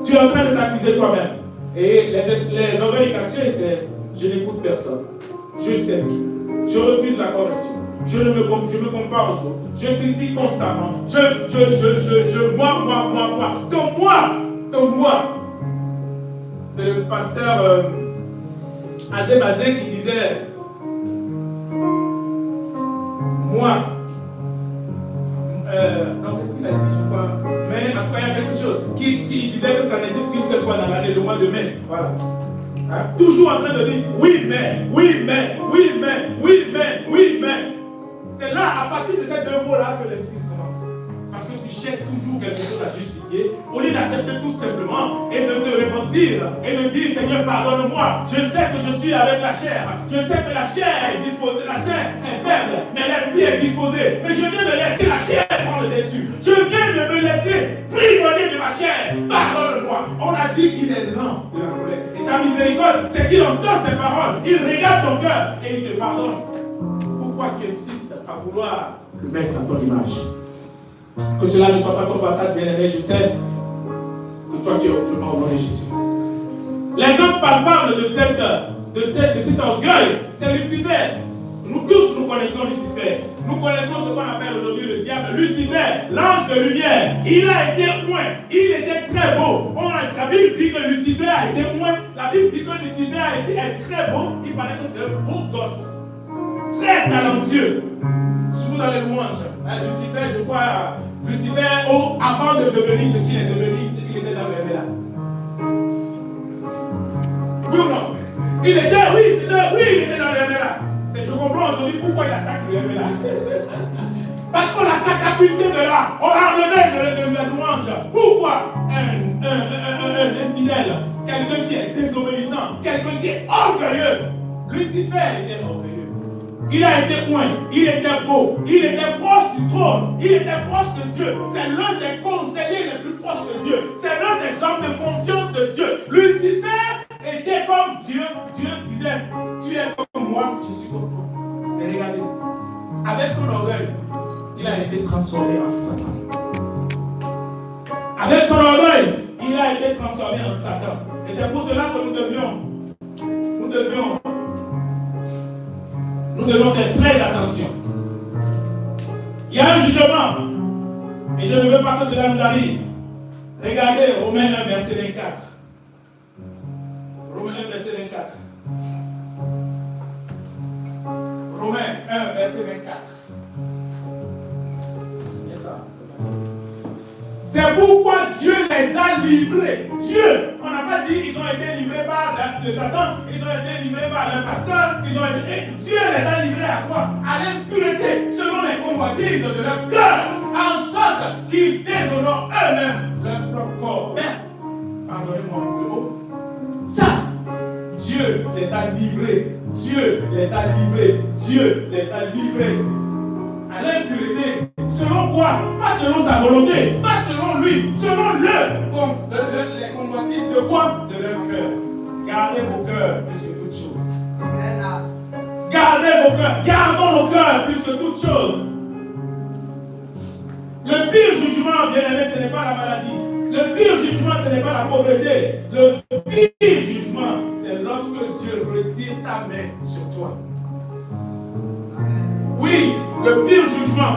A: Tu es en train de t'accuser toi-même. Et les orgueils cachés, c'est je n'écoute personne. Je sais tout. Je refuse la correction. Je me compare aux autres. Je critique constamment. Moi. C'est le pasteur Azé qui disait moi. Non, qu'est-ce qu'il a dit, je crois. Mais en tout cas, il y a quelque chose qui disait que ça n'existe qu'une seule fois dans l'année, le mois de mai. Voilà. Hein? Toujours en train de dire oui, mais. C'est là, à partir de ces deux mots-là, que l'excuse commence. Parce que tu cherches toujours quelque chose à justifier, au lieu d'accepter tout simplement et de te repentir et de dire Seigneur, pardonne-moi. Je sais que je suis avec la chair. Je sais que la chair est disposée, la chair est faible, mais l'esprit est disposé. Mais je viens de laisser la chair prendre le dessus. Je viens de me laisser prisonnier de ma chair. Pardonne-moi. On a dit qu'il est lent de la colère. Et ta miséricorde, c'est qu'il entend ses paroles. Il regarde ton cœur et il te pardonne. Pourquoi tu insistes à vouloir le mettre à ton image? Que cela ne soit pas ton partage, bien-aimé, je sais que toi tu es autrement au nom de Jésus. L'exemple palpable de cet orgueil, c'est Lucifer. Nous tous, nous connaissons Lucifer. Nous connaissons ce qu'on appelle aujourd'hui le diable. Lucifer, l'ange de lumière. Il a été oint. Il était très beau. La Bible dit que Lucifer a été oint. La Bible dit que Lucifer est très beau. Il paraît que c'est un beau gosse. Très talentueux. Surtout dans les louanges. Lucifer, je crois, avant de devenir ce qu'il est devenu, il était dans le révélat. Oui ou non? Il était dans le révélat. Je comprends aujourd'hui pourquoi il attaque le révélat. Parce qu'on l'a catapulté de là. On l'a enlevé de la louange. Pourquoi? Un infidèle, quelqu'un qui est désobéissant, quelqu'un qui est orgueilleux, Lucifer était orgueilleux. Il a été loin, il était beau, il était proche du trône, il était proche de Dieu. C'est l'un des conseillers les plus proches de Dieu. C'est l'un des hommes de confiance de Dieu. Lucifer était comme Dieu. Dieu disait, tu es comme moi, je suis comme toi. Mais regardez, avec son orgueil, il a été transformé en Satan. Avec son orgueil, il a été transformé en Satan. Et c'est pour cela que nous devons faire très attention. Il y a un jugement. Et je ne veux pas que cela nous arrive. Regardez Romains 1, verset 24. Romains 1, verset 24. Romains 1, verset 24. C'est ça. C'est pourquoi Dieu les a livrés. Dieu, on n'a pas dit qu'ils ont été livrés par le Satan, ils ont été livrés par le pasteur, Dieu les a livrés à quoi? À l'impureté, selon les convoitises de leur cœur, en sorte qu'ils déshonorent eux-mêmes leur propre corps. Mais, pardonnez-moi le mot, ça, Dieu les a livrés. Dieu les a livrés. Dieu les a livrés à l'impureté. Selon quoi? Pas selon sa volonté, pas selon lui, selon les convoitises de quoi? De leur cœur. Gardez vos cœurs plus que toute chose. Gardez vos cœurs, gardons nos cœurs plus que toute chose. Le pire jugement, bien aimé, ce n'est pas la maladie. Le pire jugement, ce n'est pas la pauvreté. Le pire jugement, c'est lorsque Dieu retire ta main sur toi. Oui, le pire jugement.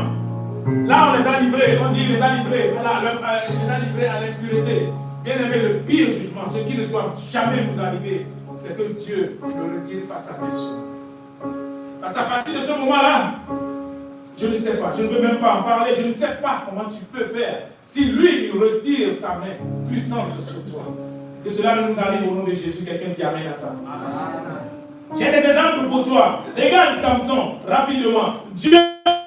A: Là, on les a livrés, on dit les a livrés, les a livrés à l'impureté. Bien aimé, le pire jugement, ce qui ne doit jamais nous arriver, c'est que Dieu ne retire pas sa main sur nous. Parce qu'à partir de ce moment-là, je ne sais pas, je ne veux même pas en parler, je ne sais pas comment tu peux faire si lui, il retire sa main puissante sur toi. Que cela ne nous arrive au nom de Jésus, quelqu'un dit amen à ça. J'ai des exemples pour toi. Regarde Samson, rapidement. Dieu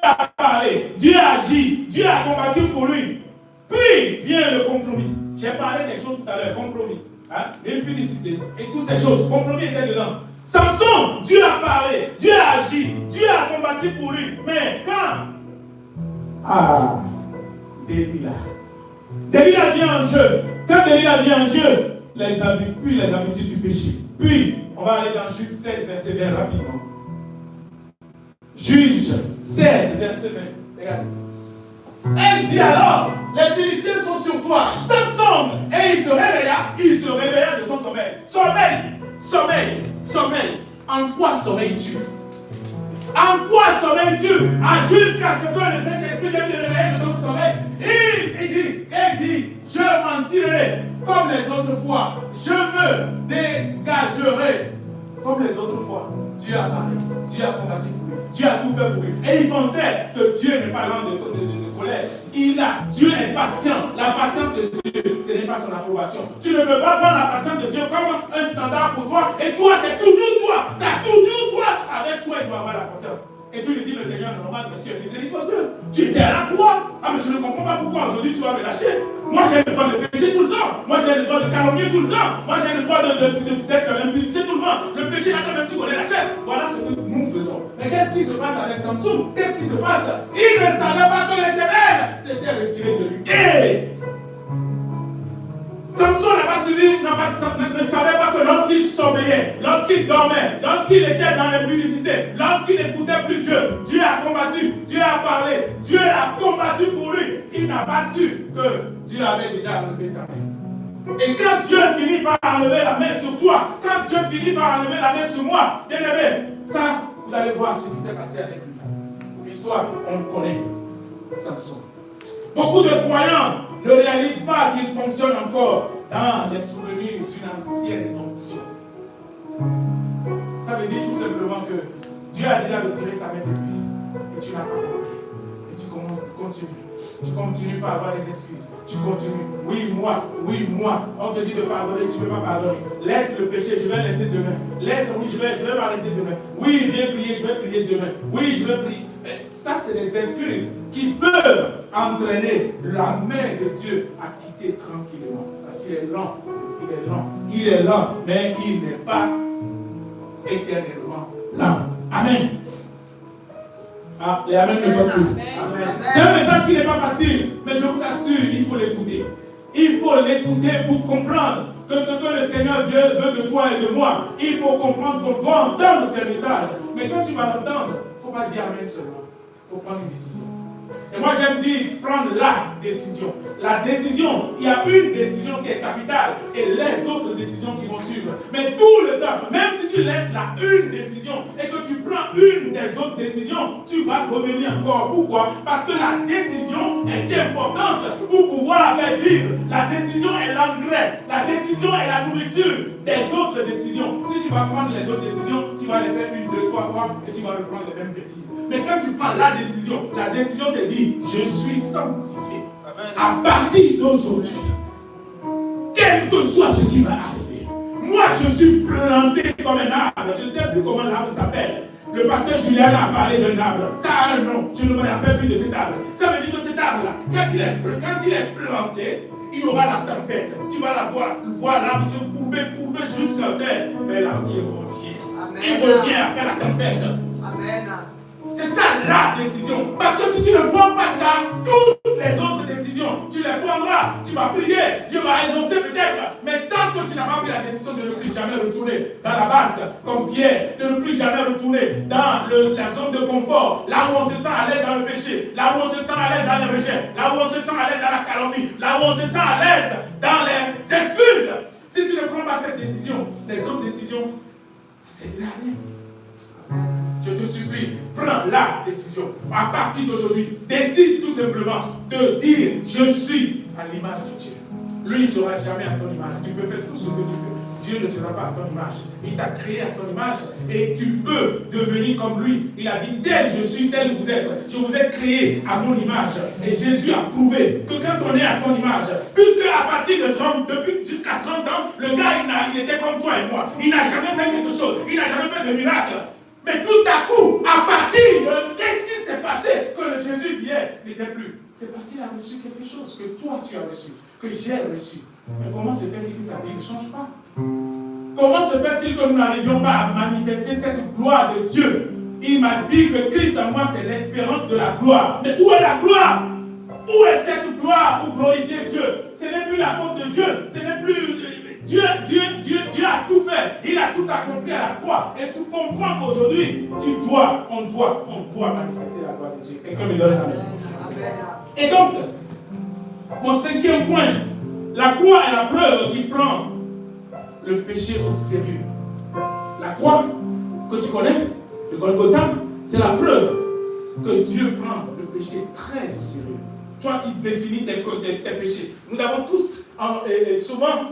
A: a parlé, Dieu a agi, Dieu a combattu pour lui. Puis vient le compromis. J'ai parlé des choses tout à l'heure, compromis. L'impudicité et toutes ces choses, compromis était dedans. Samson, Dieu a parlé, Dieu a agi, Dieu a combattu pour lui. Mais quand Delilah vient en jeu. Quand Delilah vient en jeu, les habitudes du péché. Puis, on va aller dans Juge 16, verset 20 rapidement. Juge 16, verset 20. Regarde. Elle dit alors, les Philistins sont sur toi, Samson. Et il se réveilla de son sommeil. Sommeil. En quoi sommeilles-tu? En quoi sommeilles-tu? Jusqu'à ce que le Saint-Esprit vienne te réveiller de ton sommeil. Il dit, je m'en tirerai comme les autres fois. Je me dégagerai comme les autres fois. Dieu a parlé, Dieu a combattu pour lui, Dieu a tout fait pour lui. Et il pensait que Dieu n'est pas lent de colère. Dieu est patient. La patience de Dieu, ce n'est pas son approbation. Tu ne peux pas prendre la patience de Dieu comme un standard pour toi. Et toi, c'est toujours toi. C'est toujours toi. Avec toi, il doit avoir la patience. Et tu lui dis, le Seigneur, normal, mais tu es miséricordieux. Tu es à la croix. Mais je ne comprends pas pourquoi aujourd'hui tu vas me lâcher. Moi, j'ai le droit de pécher tout le temps. Moi, j'ai le droit de calomnier tout le temps. Moi, j'ai le droit d'être l'impudicité tout le temps. Le péché, là, quand même, tu connais la chair. Voilà ce que nous faisons. Mais qu'est-ce qui se passe avec Samson? Qu'est-ce qui se passe? Il ne savait pas que l'Éternel s'était retiré de lui. Et Samson ne savait pas que lorsqu'il sommeillait, lorsqu'il dormait, lorsqu'il était dans l'impudicité, lorsqu'il n'écoutait plus Dieu, Dieu a combattu, Dieu a parlé, Dieu a combattu pour lui. Il n'a pas su que Dieu avait déjà enlevé sa main. Et quand Dieu finit par enlever la main sur toi, quand Dieu finit par enlever la main sur moi, bien aimé, ça, vous allez voir ce qui s'est passé avec lui. L'histoire, on connaît Samson. Beaucoup de croyants ne réalisent pas qu'ils fonctionnent encore dans les souvenirs d'une ancienne onction. Ça veut dire tout simplement que Dieu a déjà retiré sa main de lui et tu n'as pas compris. Et tu continues. Tu continues par avoir des excuses. Tu continues. Oui, moi. On te dit de pardonner, tu ne peux pas pardonner. Laisse le péché, je vais laisser demain. Je vais m'arrêter demain. Oui, viens prier, je vais prier demain. Oui, je vais prier. Mais ça, c'est des excuses qui peuvent entraîner la main de Dieu à quitter tranquillement. Parce qu'il est lent. Il est lent, mais il n'est pas éternellement là. Amen. Ah, les Amen ne sont plus. Amen. C'est un message qui n'est pas facile, mais je vous assure, il faut l'écouter. Il faut l'écouter pour comprendre que ce que le Seigneur veut de toi et de moi, il faut comprendre qu'on doit entendre ces messages. Mais quand tu vas l'entendre, il ne faut pas dire Amen seulement. Il faut prendre une décision. Et moi j'aime dire prendre la décision. La décision, il y a une décision qui est capitale et les autres décisions qui vont suivre. Mais tout le temps, même si tu laisses la une décision et que tu prends une des autres décisions, tu vas revenir encore. Pourquoi? Parce que la décision est importante pour pouvoir la faire vivre. La décision est l'engrais. La décision est la nourriture des autres décisions. Si tu vas prendre les autres décisions, tu vas les faire une, deux, trois fois et tu vas reprendre les mêmes bêtises. Mais quand tu prends la décision c'est dire, je suis sanctifié. Amen. À partir d'aujourd'hui, quel que soit ce qui va arriver, moi je suis planté comme un arbre. Je ne sais plus comment l'arbre s'appelle. Le pasteur Julien a parlé d'un arbre. Ça a un nom. Je ne me rappelle plus de cet arbre. Ça veut dire que cet arbre-là, quand il est planté, il y aura la tempête. Tu vas la voir l'arbre se courber jusqu'à terre. Mais là, il revient. Amen. Il revient après la tempête. Amen. C'est ça la décision. Parce que si tu ne prends pas ça, toutes les autres décisions, tu les prendras. Tu vas prier, Dieu va exaucer peut-être. Mais tant que tu n'as pas pris la décision de ne plus jamais retourner dans la barque, comme Pierre, de ne plus jamais retourner dans la zone de confort, là où on se sent à l'aise dans le péché, là où on se sent à l'aise dans le rejet, là où on se sent à l'aise dans la calomnie, là où on se sent à l'aise dans les excuses. Si tu ne prends pas cette décision, les autres décisions, c'est de rien. Je te supplie, prends la décision. À partir d'aujourd'hui, décide tout simplement de dire, je suis à l'image de Dieu. Lui, il ne sera jamais à ton image. Tu peux faire tout ce que tu veux. Dieu ne sera pas à ton image. Il t'a créé à son image et tu peux devenir comme lui. Il a dit, tel je suis, tel vous êtes. Je vous ai créé à mon image. Et Jésus a prouvé que quand on est à son image, puisque à partir de 30, depuis jusqu'à 30 ans, le gars, il était comme toi et moi. Il n'a jamais fait quelque chose. Il n'a jamais fait de miracle. Mais tout à coup, à partir de qu'est-ce qui s'est passé que le Jésus d'hier n'était plus? C'est parce qu'il a reçu quelque chose que toi tu as reçu, que j'ai reçu. Mais comment se fait-il que ta vie ne change pas? Comment se fait-il que nous n'arrivions pas à manifester cette gloire de Dieu? Il m'a dit que Christ en moi c'est l'espérance de la gloire. Mais où est la gloire? Où est cette gloire pour glorifier Dieu? Ce n'est plus la faute de Dieu, ce n'est plus... Dieu a tout fait, il a tout accompli à la croix. Et tu comprends qu'aujourd'hui, on doit manifester la gloire de Dieu. Quelqu'un me donne amen. Et donc, mon cinquième point, la croix est la preuve qui prend le péché au sérieux. La croix que tu connais, le Golgotha, c'est la preuve que Dieu prend le péché très au sérieux. Toi qui définis tes péchés. Nous avons tous, souvent,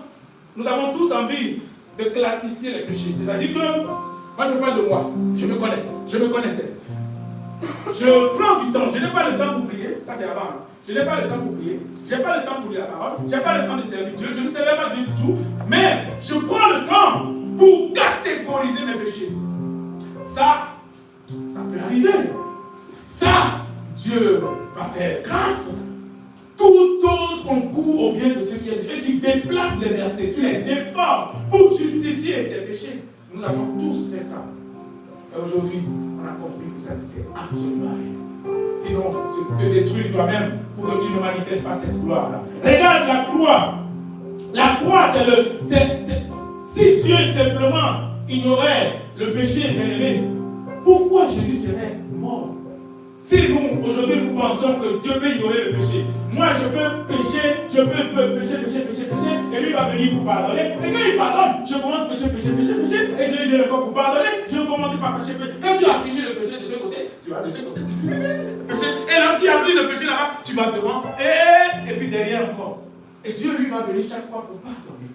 A: nous avons tous envie de classifier les péchés. C'est-à-dire que, moi je parle de moi, je me connaissais. Je prends du temps, je n'ai pas le temps pour prier, ça c'est avant. Je n'ai pas le temps pour prier, je n'ai pas le temps pour lire la parole, je n'ai pas le temps de servir Dieu, je ne savais pas Dieu du tout, mais je prends le temps pour catégoriser mes péchés. Ça peut arriver. Ça, Dieu va faire grâce. Tout ose concourt au bien de ceux qui aiment Dieu. Et tu déplaces les versets, tu les déformes pour justifier tes péchés. Nous avons tous fait ça. Et aujourd'hui, on a compris que ça ne sert absolument à rien. Sinon, c'est te détruire toi-même pour que tu ne manifestes pas cette gloire-là. Regarde la croix. La croix, si Dieu simplement ignorait le péché bien-aimé, pourquoi Jésus serait mort? Si nous, aujourd'hui, nous pensons que Dieu peut ignorer le péché, moi je peux pécher, et lui va venir pour pardonner. Et quand il pardonne, je commence à pécher, et je lui dis encore pour pardonner, je commence par pécher. Quand tu as fini le péché de ce côté, tu vas de ce côté, tu finis le péché. Et lorsqu'il y a plus de péché là-bas, tu vas devant, et puis derrière encore. Et Dieu lui va venir chaque fois pour pardonner.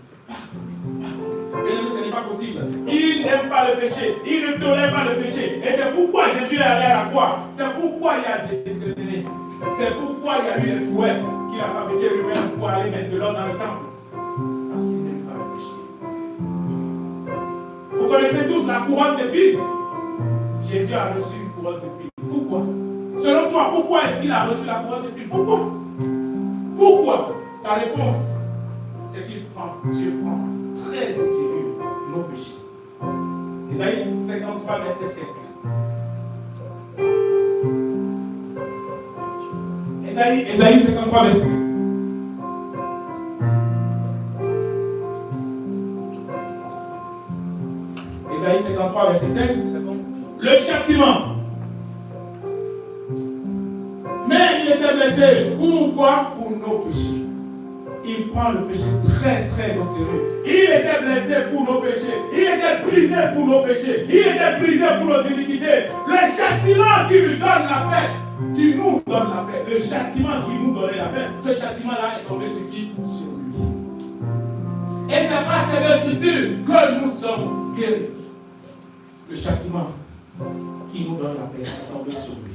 A: Bien-aimé, ce n'est pas possible. Il n'aime pas le péché. Il ne tolère pas le péché. Et c'est pourquoi Jésus est allé à la croix. C'est pourquoi il a décédé. C'est pourquoi il y a eu les fouets qu'il a fabriqués lui-même pour aller mettre de l'ordre dans le temple. Parce qu'il n'aime pas le péché. Vous connaissez tous la couronne d'épines. Jésus a reçu une couronne d'épines. Pourquoi? Selon toi, pourquoi est-ce qu'il a reçu la couronne d'épines? Pourquoi? Pourquoi? La réponse, c'est qu'il prend, Dieu prend très au sérieux nos péchés. Ésaïe 53, verset 5. Ésaïe 53, verset 5. Ésaïe 53, verset 5.
C: C'est bon.
A: Le châtiment. Mais il était blessé. Pourquoi? Pour nos péchés. Il prend le péché très très au sérieux. Il était blessé pour nos péchés. Il était brisé pour nos péchés. Il était brisé pour nos iniquités. Le châtiment qui lui donne la paix, qui nous donne la paix, le châtiment qui nous donnait la paix, ce châtiment-là est tombé sur qui? Sur lui. Et c'est par ces blessures que nous sommes guéris. Le châtiment qui nous donne la paix est tombé sur lui.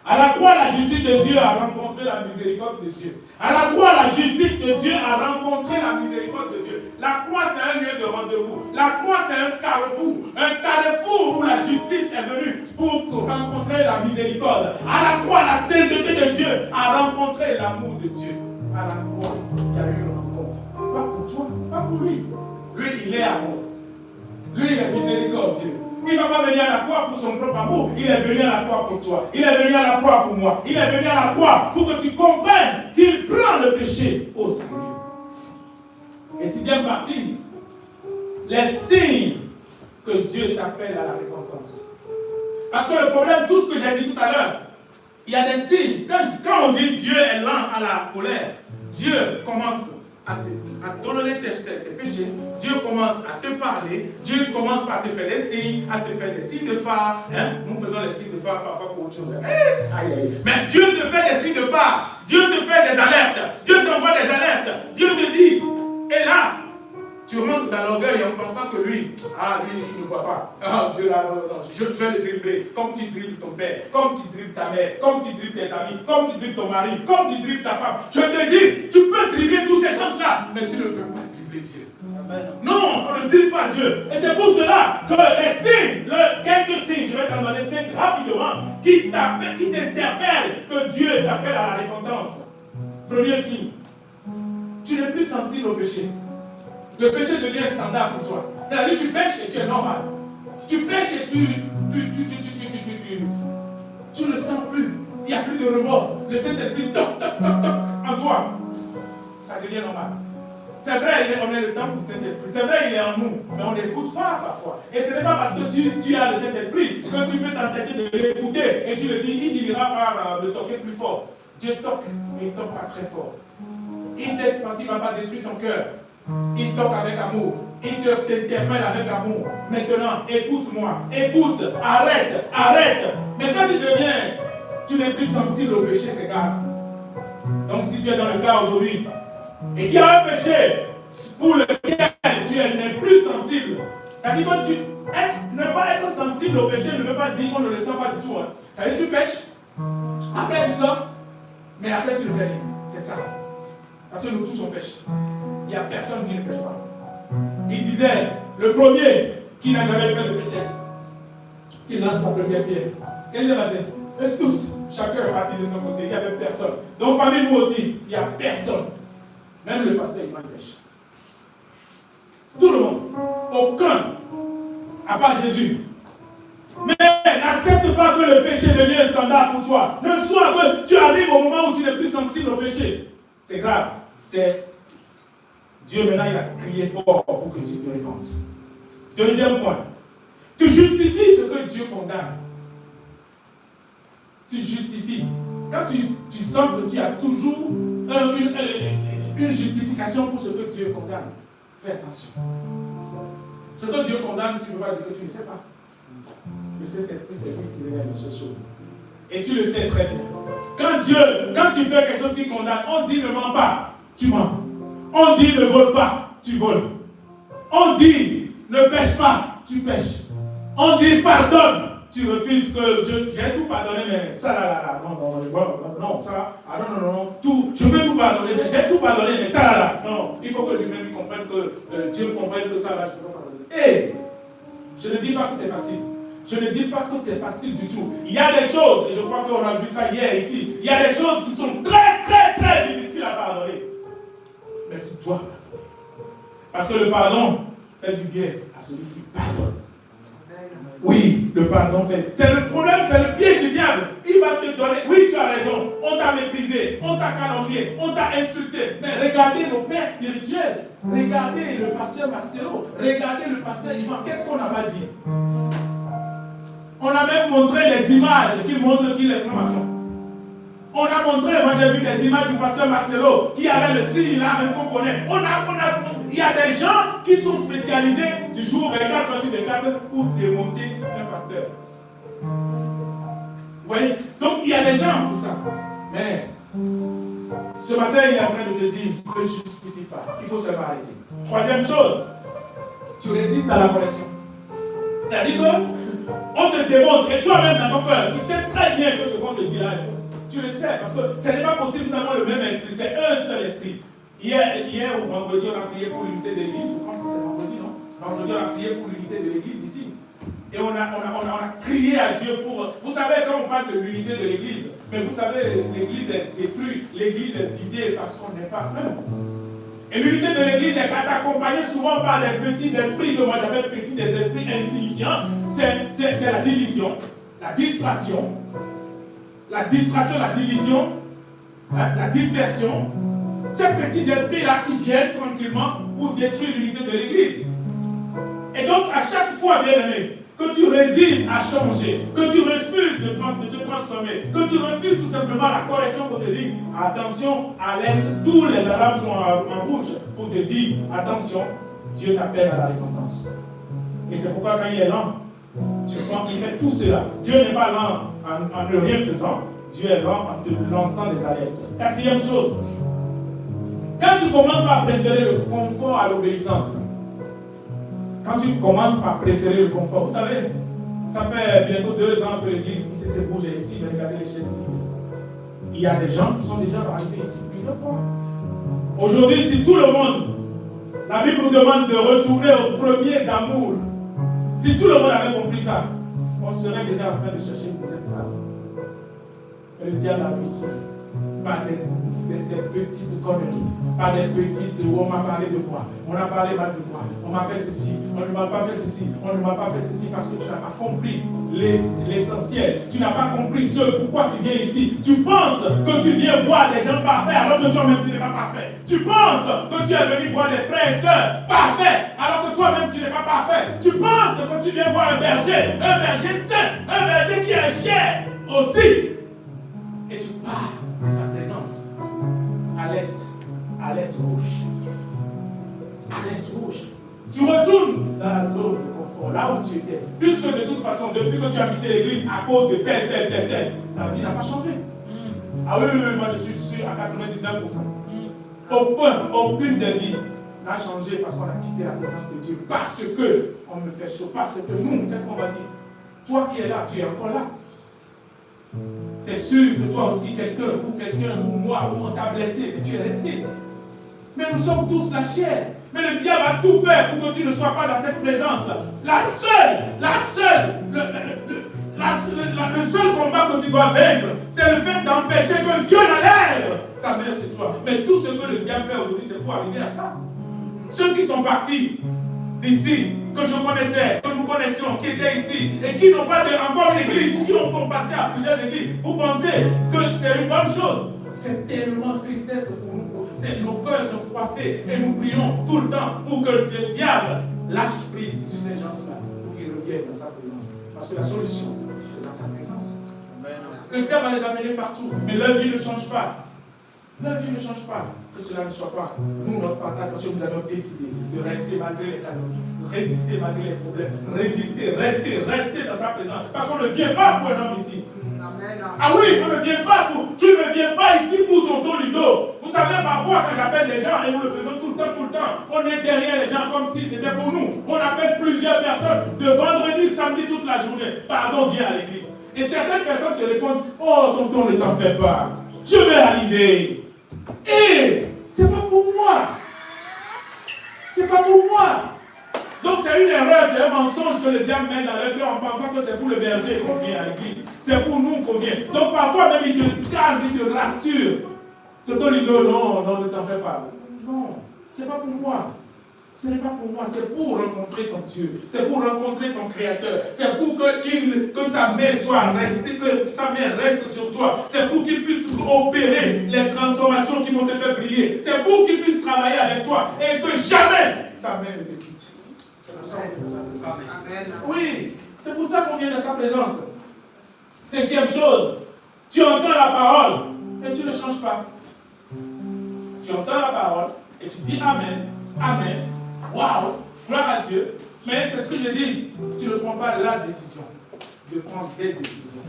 A: À la croix, la justice de Dieu a rencontré la miséricorde de Dieu. À la croix, la justice de Dieu a rencontré la miséricorde de Dieu. La croix, c'est un lieu de rendez-vous. La croix, c'est un carrefour où la justice est venue pour rencontrer la miséricorde. À la croix, la sainteté de Dieu a rencontré l'amour de Dieu. À la croix, il y a eu une rencontre. Pas pour toi, pas pour lui. Lui, il est amour. Lui, il est miséricordieux. Il ne va pas venir à la croix pour son propre amour. Il est venu à la croix pour toi. Il est venu à la croix pour moi. Il est venu à la croix pour que tu comprennes qu'il prend le péché au sérieux. Et sixième partie, les signes que Dieu t'appelle à la repentance. Parce que le problème, tout ce que j'ai dit tout à l'heure, il y a des signes. Quand on dit Dieu est lent à la colère, Dieu commence à te donner tes péchés, Dieu commence à te parler, Dieu commence à te faire des signes, à te faire des signes de phare. Hein? Nous faisons des signes de phare parfois pour autre chose. Mais Dieu te fait des signes de phare, Dieu te fait des alertes, Dieu t'envoie des alertes, Dieu te dit, et là, tu rentres dans l'orgueil en pensant que lui, il ne voit pas. Ah, Dieu là, non, je vais le dribbler. Comme tu dribbles ton père, comme tu dribbles ta mère, comme tu dribbles tes amis, comme tu dribbles ton mari, comme tu dribbles ta femme. Je te dis, tu peux dribbler toutes ces choses-là, mais tu ne peux pas dribbler Dieu. Non, on ne dribble pas Dieu. Et c'est pour cela que les signes, quelques signes, je vais t'en donner 5 rapidement, qui t'interpellent que Dieu t'appelle à la repentance. Premier signe, tu n'es plus sensible au péché. Le péché devient standard pour toi. C'est-à-dire que tu pêches et tu es normal. Tu pêches et tu ne sens plus. Il n'y a plus de remords. Le Saint-Esprit toc, toc, toc, toc en toi. Ça devient normal. C'est vrai, on est le temple du Saint-Esprit. C'est vrai, il est en nous. Mais on n'écoute pas parfois. Et ce n'est pas parce que tu as le Saint-Esprit que tu peux t'entêter de l'écouter. Et tu le dis, il finira par le toquer plus fort. Dieu toque, mais il ne toque pas très fort. Il t'aide parce qu'il ne va pas détruire ton cœur. Il toque avec amour. Il t'interpelle avec amour. Maintenant, écoute-moi. Écoute. Arrête. Mais quand tu n'es plus sensible au péché, c'est grave. Donc si tu es dans le cas aujourd'hui et qu'il y a un péché pour lequel tu n'es plus sensible, c'est-à-dire que ne pas être sensible au péché ne veut pas dire qu'on ne le sent pas du tout. Hein. C'est-à-dire que tu pêches, après tu sors, mais après tu le fais. C'est ça. Parce que nous tous on pêche. Il n'y a personne qui ne pêche pas. Il disait, le premier qui n'a jamais fait de péché, qui lance la première pierre. Qu'est-ce qui s'est passé? Et tous, chacun est parti de son côté, il n'y avait personne. Donc parmi nous aussi, il n'y a personne. Même le pasteur, il pêche. Tout le monde. Aucun. À part Jésus. Mais n'accepte pas que le péché devienne standard pour toi. Ne sois que tu arrives au moment où tu n'es plus sensible au péché. C'est grave. C'est Dieu maintenant il a crié fort pour que tu te repentes. Deuxième point. Tu justifies ce que Dieu condamne. Tu justifies. Quand tu sens que tu as toujours une justification pour ce que Dieu condamne, fais attention. Ce que Dieu condamne, tu ne peux pas dire que tu ne sais pas. Le Saint-Esprit, c'est lui qui révèle ce chose. Et tu le sais très bien. Quand tu fais quelque chose qui condamne, on dit ne mens pas, tu mens. On dit ne vole pas, tu voles. On dit ne pêche pas, tu pêches. On dit pardonne, tu refuses que j'ai tout pardonné, mais ça là, non, ça, non, tout, je veux tout pardonner, mais j'ai tout pardonné, mais ça là, non, il faut que lui-même comprenne que Dieu comprenne que ça là, je ne peux pas pardonner. Et je ne dis pas que c'est facile. Je ne dis pas que c'est facile du tout. Il y a des choses, et je crois qu'on a vu ça hier ici, il y a des choses qui sont très, très, très difficiles à pardonner. Mais tu dois pardonner. Parce que le pardon fait du bien à celui qui pardonne. Oui, le pardon fait. C'est le problème, c'est le piège du diable. Il va te donner, oui, tu as raison, on t'a méprisé, on t'a calomnié, on t'a insulté. Mais regardez nos pères spirituels. Regardez le pasteur Marcelo. Regardez le pasteur Ivan. Qu'est-ce qu'on n'a pas dit? On a même montré des images qui montrent qu'il est franc-maçon. On a montré, moi j'ai vu des images du pasteur Marcelo qui avait le signe là, même qu'on connaît. Il y a des gens qui sont spécialisés du jour 24 sur 24 pour démonter un pasteur. Vous voyez? Donc il y a des gens pour ça. Mais ce matin, il est en train de te dire, ne justifie pas. Il faut se arrêter. Troisième chose, tu résistes à la correction. C'est-à-dire qu'on te démontre, et toi-même dans ton cœur, tu sais très bien que ce qu'on te dit là est faux. Tu le sais, parce que ce n'est pas possible, nous avons le même esprit, c'est un seul esprit. Hier ou vendredi, on a prié pour l'unité de l'église, je pense que c'est vendredi, non? Vendredi, on a prié pour l'unité de l'église ici. Et on a crié à Dieu pour... Vous savez, quand on parle de l'unité de l'église, mais vous savez, l'église est détruite, l'église est vidée parce qu'on n'est pas un. Et l'unité de l'église est accompagnée souvent par des petits esprits, que moi j'appelle petits des esprits insignifiants. C'est la division, la distraction, la division, la dispersion. Ces petits esprits-là qui viennent tranquillement pour détruire l'unité de l'église. Et donc, à chaque fois, bien-aimé, que tu résistes à changer, que tu refuses de te transformer, que tu refuses tout simplement la correction qu'on te dit, attention, alerte, tous les alarmes sont en rouge pour te dire, attention, Dieu t'appelle à la repentance. Et c'est pourquoi quand il est lent, il fait tout cela. Dieu n'est pas lent en ne rien faisant, Dieu est lent en te lançant des alertes. Quatrième chose, quand tu commences par préférer le confort à l'obéissance, quand tu commences par préférer le confort, vous savez, ça fait bientôt 2 ans que l'église ici s'est bougée ici, de regarder les chaises vides. Il y a des gens qui sont déjà arrivés ici plusieurs fois. Aujourd'hui, si tout le monde, la Bible nous demande de retourner aux premiers amours. Si tout le monde avait compris ça, on serait déjà en train de chercher une deuxième salle. Mais le diable a réussi. Par des petites conneries, par des petites où on m'a parlé de quoi, on a parlé mal de quoi, on m'a fait ceci, on ne m'a pas fait ceci, on ne m'a pas fait ceci parce que tu n'as pas compris l'essentiel, tu n'as pas compris ce pourquoi tu viens ici. Tu penses que tu viens voir des gens parfaits alors que toi-même tu n'es pas parfait. Tu penses que tu es venu voir des frères et sœurs parfaits alors que toi-même tu n'es pas parfait. Tu penses que tu viens voir un berger saint, un berger qui est cher aussi. Et tu pars de sa présence. Alerte rouge. Alerte rouge. Tu retournes dans la zone de confort, là où tu étais. Puisque de toute façon, depuis que tu as quitté l'église à cause de tel, ta vie n'a pas changé. Ah oui, moi je suis sûr à 99%. Aucune des vies n'a changé parce qu'on a quitté la présence de Dieu. Parce que on me fait chaud. Parce que nous, qu'est-ce qu'on va dire? Toi qui es là, tu es encore là. C'est sûr que toi aussi, quelqu'un ou moi, ou on t'a blessé, mais tu es resté. Mais nous sommes tous la chair. Mais le diable a tout fait pour que tu ne sois pas dans cette présence. Le seul combat que tu dois vaincre, c'est le fait d'empêcher que Dieu n'enlève sa main sur toi. Mais tout ce que le diable fait aujourd'hui, c'est pour arriver à ça. Ceux qui sont partis d'ici, que je connaissais, que nous connaissions, qui étaient ici, et qui n'ont pas encore l'église, qui ont passé à plusieurs églises, vous pensez que c'est une bonne chose? C'est tellement tristesse pour nous. Nos cœurs sont froissés et nous prions tout le temps pour que le diable lâche prise sur ces gens-là, pour qu'ils reviennent dans sa présence. Parce que la solution, c'est dans sa présence. Le diable va les amener partout, mais leur vie ne change pas. Leur vie ne change pas. Que cela ne soit pas nous, notre partage, parce que nous avons décidé de rester malgré les calomnies, de résister malgré les problèmes, rester dans sa présence. Parce qu'on ne vient pas pour un homme ici. Ah oui, on ne vient pas pour. Tu ne viens pas ici pour tonton Ludo. Vous savez, parfois, quand j'appelle les gens, et nous le faisons tout le temps, on est derrière les gens comme si c'était pour nous. On appelle plusieurs personnes de vendredi, samedi, toute la journée. Pardon, viens à l'église. Et certaines personnes te répondent, oh tonton, ne t'en fais pas. Je vais arriver. Et c'est pas pour moi. C'est pas pour moi. Donc c'est une erreur, c'est un mensonge que le diable met dans leur cœur en pensant que c'est pour le berger qu'on vient à l'église. C'est pour nous qu'on vient. Donc parfois même il te calme, il te rassure. Tonton Lido, non, ne t'en fais pas. Non, c'est pas pour moi. Ce n'est pas pour moi, c'est pour rencontrer ton Dieu, c'est pour rencontrer ton Créateur, c'est pour que sa main soit restée, que sa main reste sur toi, c'est pour qu'il puisse opérer les transformations qui vont te faire briller, c'est pour qu'il puisse travailler avec toi et que jamais sa main ne te quitte. C'est pour ça qu'on vient dans sa présence. Oui, c'est pour ça qu'on vient dans sa présence. Cinquième chose, tu entends la parole et tu ne changes pas. Tu entends la parole et tu dis Amen, Amen. Waouh, gloire à Dieu. Mais c'est ce que je dis, tu ne prends pas la décision de prendre des décisions.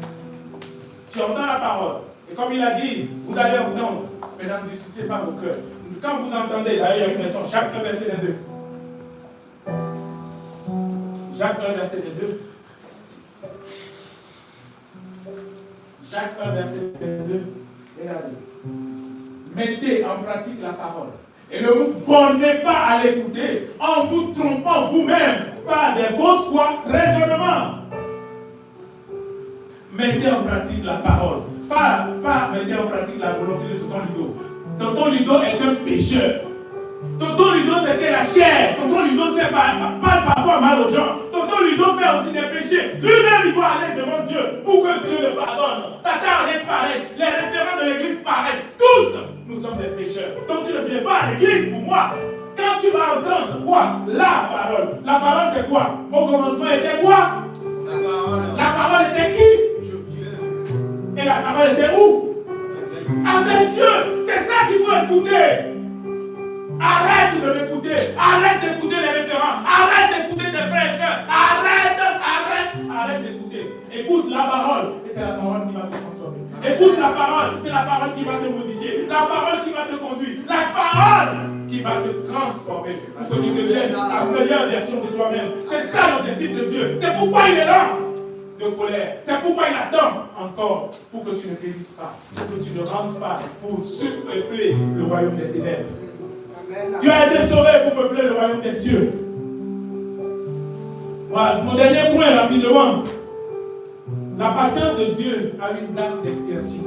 A: Tu entends la parole. Et comme il a dit, vous allez entendre, mais n'endurcissez pas vos cœurs. Quand vous entendez, d'ailleurs, il y a une version, Jacques 1, verset 22. Jacques 1, verset 22. Jacques 1, verset 22. Regardez. Mettez en pratique la parole. Et ne vous bornez pas à l'écouter en vous trompant vous-même par des fausses foi, raisonnements. Mettez en pratique la parole. Pas mettez en pratique la volonté de Tonton Ludo. Tonton Ludo est un pécheur. Tonton Ludo c'est que la chair. Tonton Ludo c'est parle parfois mal aux gens. Tonton Ludo fait aussi des péchés. Lui-même il doit aller devant Dieu pour que Dieu le pardonne. Tata on est pareil. Les référents de l'église pareil. Tous nous sommes des pécheurs. Donc tu ne viens pas à l'église pour moi. Quand tu vas entendre quoi? La parole. La parole c'est quoi? Au commencement était quoi? La parole était qui? Dieu. Et la parole était où? Avec Dieu. C'est ça qu'il faut écouter. Arrête de m'écouter. Arrête d'écouter les référents. Arrête d'écouter tes frères et sœurs. Arrête d'écouter. Écoute la parole. Et c'est la parole qui va te transformer. Écoute la parole. C'est la parole qui va te modifier. La parole qui va te conduire. La parole qui va te transformer. Parce que tu deviens la meilleure version de toi-même. C'est ça l'objectif de Dieu. C'est pourquoi il est là. De colère. C'est pourquoi il attend encore pour que tu ne périsses pas. Pour que tu ne rentres pas. Pour surpeupler le royaume des ténèbres. Tu as été sauvé pour peupler le royaume des cieux. Voilà, mon dernier point rapidement. La patience de Dieu a une date d'expiration.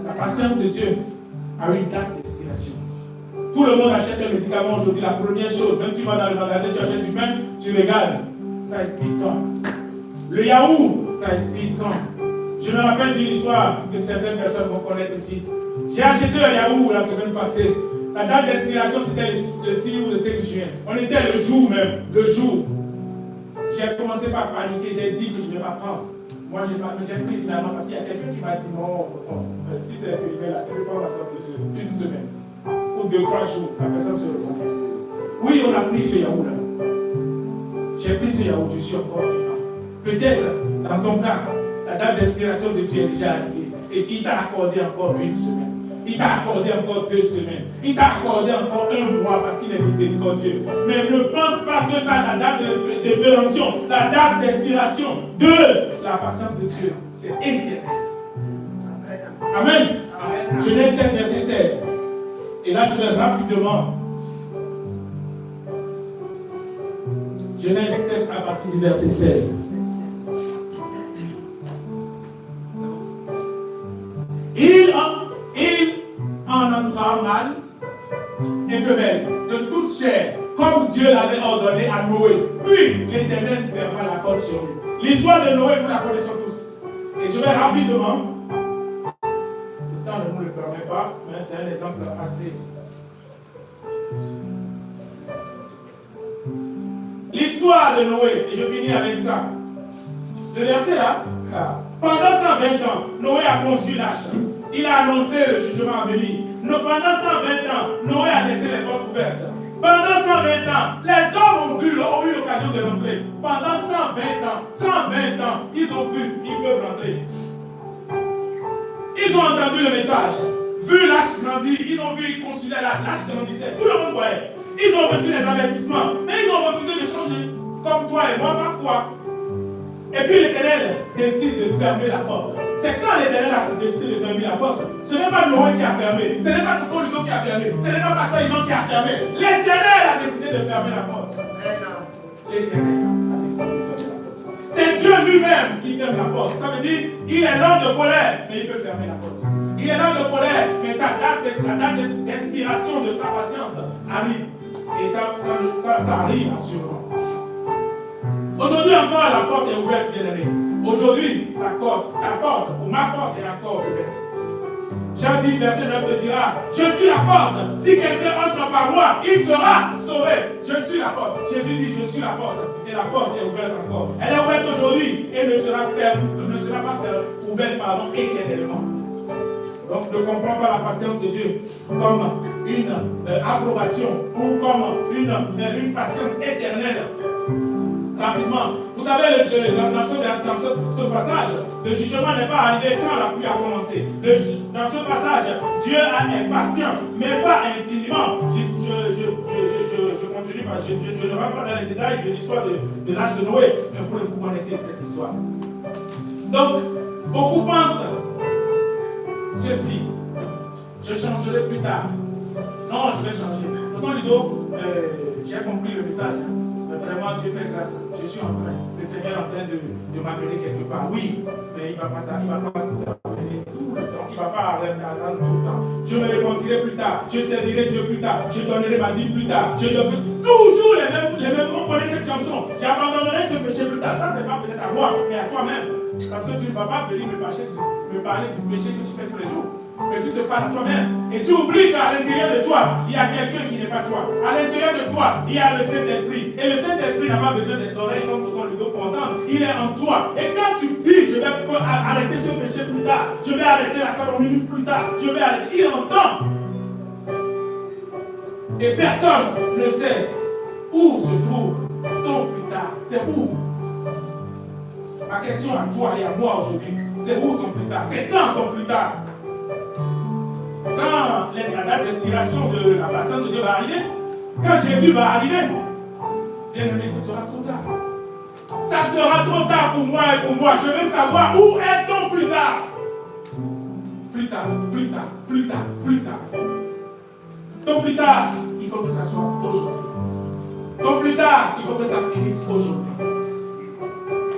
A: La patience de Dieu a une date d'expiration. Tout le monde achète un médicament aujourd'hui. La première chose, même tu vas dans le magasin, tu achètes du pain, tu regardes. Ça explique quand. Le yaourt, ça explique quand. Je me rappelle d'une histoire que certaines personnes vont connaître ici. J'ai acheté un yaourt la semaine passée. La date d'expiration, c'était le 6 ou le 5 juin. On était le jour même, le jour. J'ai commencé par paniquer, j'ai dit que je ne vais pas prendre. Moi, j'ai pris finalement parce qu'il y a quelqu'un qui m'a dit non, si c'est périmé là, tu peux prendre encore une semaine. Ou 2-3 jours, la personne se reprend. Oui, on a pris ce yaourt là. J'ai pris ce yaourt, je suis encore vivant. Peut-être, dans ton cas, la date d'expiration de Dieu est déjà arrivée. Et il t'a accordé encore une semaine. Il t'a accordé encore 2 semaines. Il t'a accordé encore 1 mois parce qu'il est miséricordieux. Mais ne pense pas que ça, la date de péremption, la date d'expiration de la patience de Dieu, c'est éternel. Amen. Amen. Genèse 7, verset 16. Et là, je vais rapidement. Genèse 7 à partir du verset 16. Il en entra mâle et femelle de toute chair, comme Dieu l'avait ordonné à Noé. Puis l'Éternel ferma la porte sur lui. L'histoire de Noé, nous la connaissons tous. Et je vais rapidement. Le temps ne nous le permet pas, mais c'est un exemple assez. L'histoire de Noé, et je finis avec ça. Le verset là. Pendant 120 ans, Noé a conçu l'arche. Il a annoncé le jugement à venir. Pendant 120 ans, Noé a laissé les portes ouvertes. Pendant 120 ans, les hommes ont eu l'occasion de rentrer. Pendant 120 ans, ils ont vu, ils peuvent rentrer. Ils ont entendu le message. Vu l'arche grandir, ils ont vu, ils consultaient l'arche grandissait. Tout le monde voyait. Ils ont reçu les avertissements, mais ils ont refusé de changer. Comme toi et moi parfois. Et puis l'Éternel décide de fermer la porte. C'est quand l'Éternel a décidé de fermer la porte. Ce n'est pas Noé qui a fermé. Ce n'est pas Tonton Ludo qui a fermé. Ce n'est pas Pasteur Yvan qui a fermé. L'Éternel a décidé de fermer la porte. L'Éternel a décidé de fermer la porte. C'est Dieu lui-même qui ferme la porte. Ça veut dire qu'il est lent de colère, mais il peut fermer la porte. Il est lent de colère, mais sa date d'expiration de sa patience arrive. Et ça arrive sûrement. Aujourd'hui encore, la porte est ouverte, bien aimé. Aujourd'hui, ta porte, ou ma porte est encore ouverte. Jean 10, verset 9 te dira, je suis la porte. Si quelqu'un entre par moi, il sera sauvé. Je suis la porte. Jésus dit, je suis la porte. Et la porte est ouverte encore. Elle est ouverte aujourd'hui et ne sera pas ouverte éternellement. Donc ne comprends pas la patience de Dieu comme une approbation ou comme une patience éternelle. Rapidement, vous savez, dans ce passage, le jugement n'est pas arrivé quand la pluie a commencé. Dans ce passage, Dieu est patient, mais pas infiniment. Je continue parce que je ne rentre pas dans les détails de l'histoire de l'âge de Noé, mais vous connaissez cette histoire. Donc, beaucoup pensent ceci, je changerai plus tard. Non, je vais changer. Pourtant, Ludo, j'ai compris le message. Vraiment, Dieu fait grâce. Je suis en train. Le Seigneur est en train de m'amener quelque part. Oui, mais il ne va pas t'amener tout le temps. Il ne va pas attendre tout le temps. Je me repentirai plus tard. Je servirai Dieu plus tard. Je donnerai ma dîme plus tard. Je devrai toujours les mêmes. On connaît cette chanson. J'abandonnerai ce péché plus tard. Ça, c'est pas peut-être à moi, mais à toi-même. Parce que tu ne vas pas venir me parler du péché que tu fais tous les jours. Mais tu te parles à toi-même. Et tu oublies qu'à l'intérieur de toi, il y a quelqu'un qui n'est pas toi. À l'intérieur de toi, il y a le Saint-Esprit. Et le Saint-Esprit n'a pas besoin des oreilles comme ton Ludo pour entendre. Il est en toi. Et quand tu dis, je vais arrêter ce péché plus tard, je vais arrêter la calomnie plus tard, je vais arrêter, il entend. Et personne ne sait où se trouve ton plus tard. C'est où? Ma question à toi et à moi aujourd'hui, c'est où ton plus tard? C'est quand ton plus tard? Quand la date d'expiration de la patience de Dieu va arriver, quand Jésus va arriver, bien aimé, ce sera trop tard. Ça sera trop tard pour moi et pour moi. Je veux savoir où est ton plus tard. Plus tard, plus tard, plus tard, plus tard. Ton plus tard, il faut que ça soit aujourd'hui. Ton plus tard, il faut que ça finisse aujourd'hui.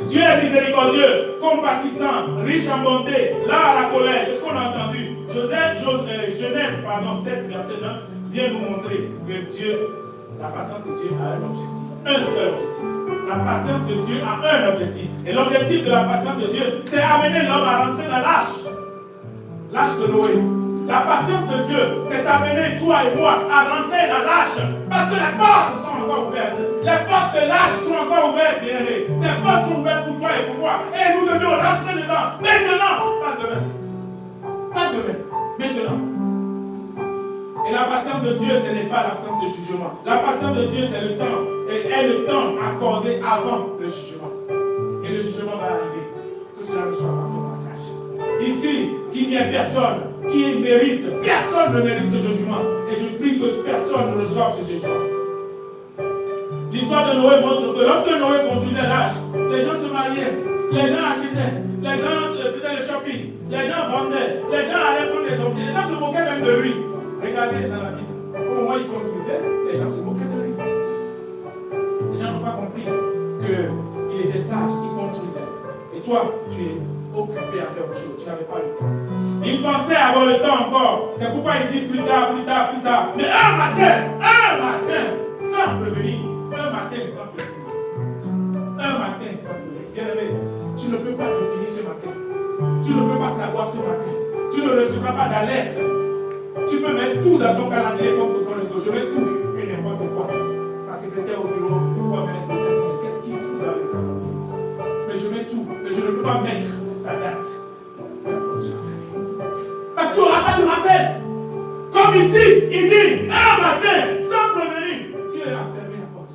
A: Dieu est miséricordieux, compatissant, riche en bonté, lent à la colère. C'est ce qu'on a entendu. Genèse 7, verset 9, vient nous montrer que Dieu, la patience de Dieu a un objectif. Un seul objectif. La patience de Dieu a un objectif. Et l'objectif de la patience de Dieu, c'est amener l'homme à rentrer dans l'âge de Noé. La patience de Dieu, c'est amener toi et moi à rentrer dans l'âge. Parce que les portes sont encore ouvertes. Les portes de l'âge sont encore ouvertes, bien aimés. Ces portes sont ouvertes pour toi et pour moi. Et nous devions rentrer dedans. Maintenant, pas demain. Pas demain. Maintenant. Et la patience de Dieu, ce n'est pas l'absence de jugement. La patience de Dieu, c'est le temps. Et est le temps accordé avant le jugement. Et le jugement va arriver. Que cela ne soit pas ton partage. Ici, qu'il n'y ait personne qui mérite. Personne ne mérite ce jugement. Et je prie que personne ne reçoive ce jugement. L'histoire de Noé montre que lorsque Noé conduisait l'âge, les gens se mariaient, les gens achetaient, les gens faisaient le shopping, les gens vendaient, les gens allaient prendre des objets, les gens se moquaient même de lui. Regardez dans la Bible, au moment où il conduisait, les gens se moquaient de lui. Les gens n'ont pas compris qu'il était sage, il conduisait. Et toi, tu es occupé à faire autre chose, tu n'avais pas le temps. Il pensait avoir le temps encore. C'est pourquoi il dit plus tard, plus tard, plus tard. Mais un matin, sans prévenir. Un matin sans prévenir. Un matin sans prévenir. Bien aimé, tu ne peux pas définir ce matin. Tu ne peux pas savoir ce matin. Tu ne recevras pas d'alerte. Tu peux mettre tout dans ton calendrier comme ton égo. Je mets tout et n'importe quoi. Ma secrétaire au bureau, une fois, elle me dit qu'est-ce qu'il faut dans le calendrier? Mais je mets tout. Mais je ne peux pas mettre la date. Parce qu'il n'y aura pas de rappel. Comme ici, il dit un matin, sans prévenir, Dieu a fermé la porte.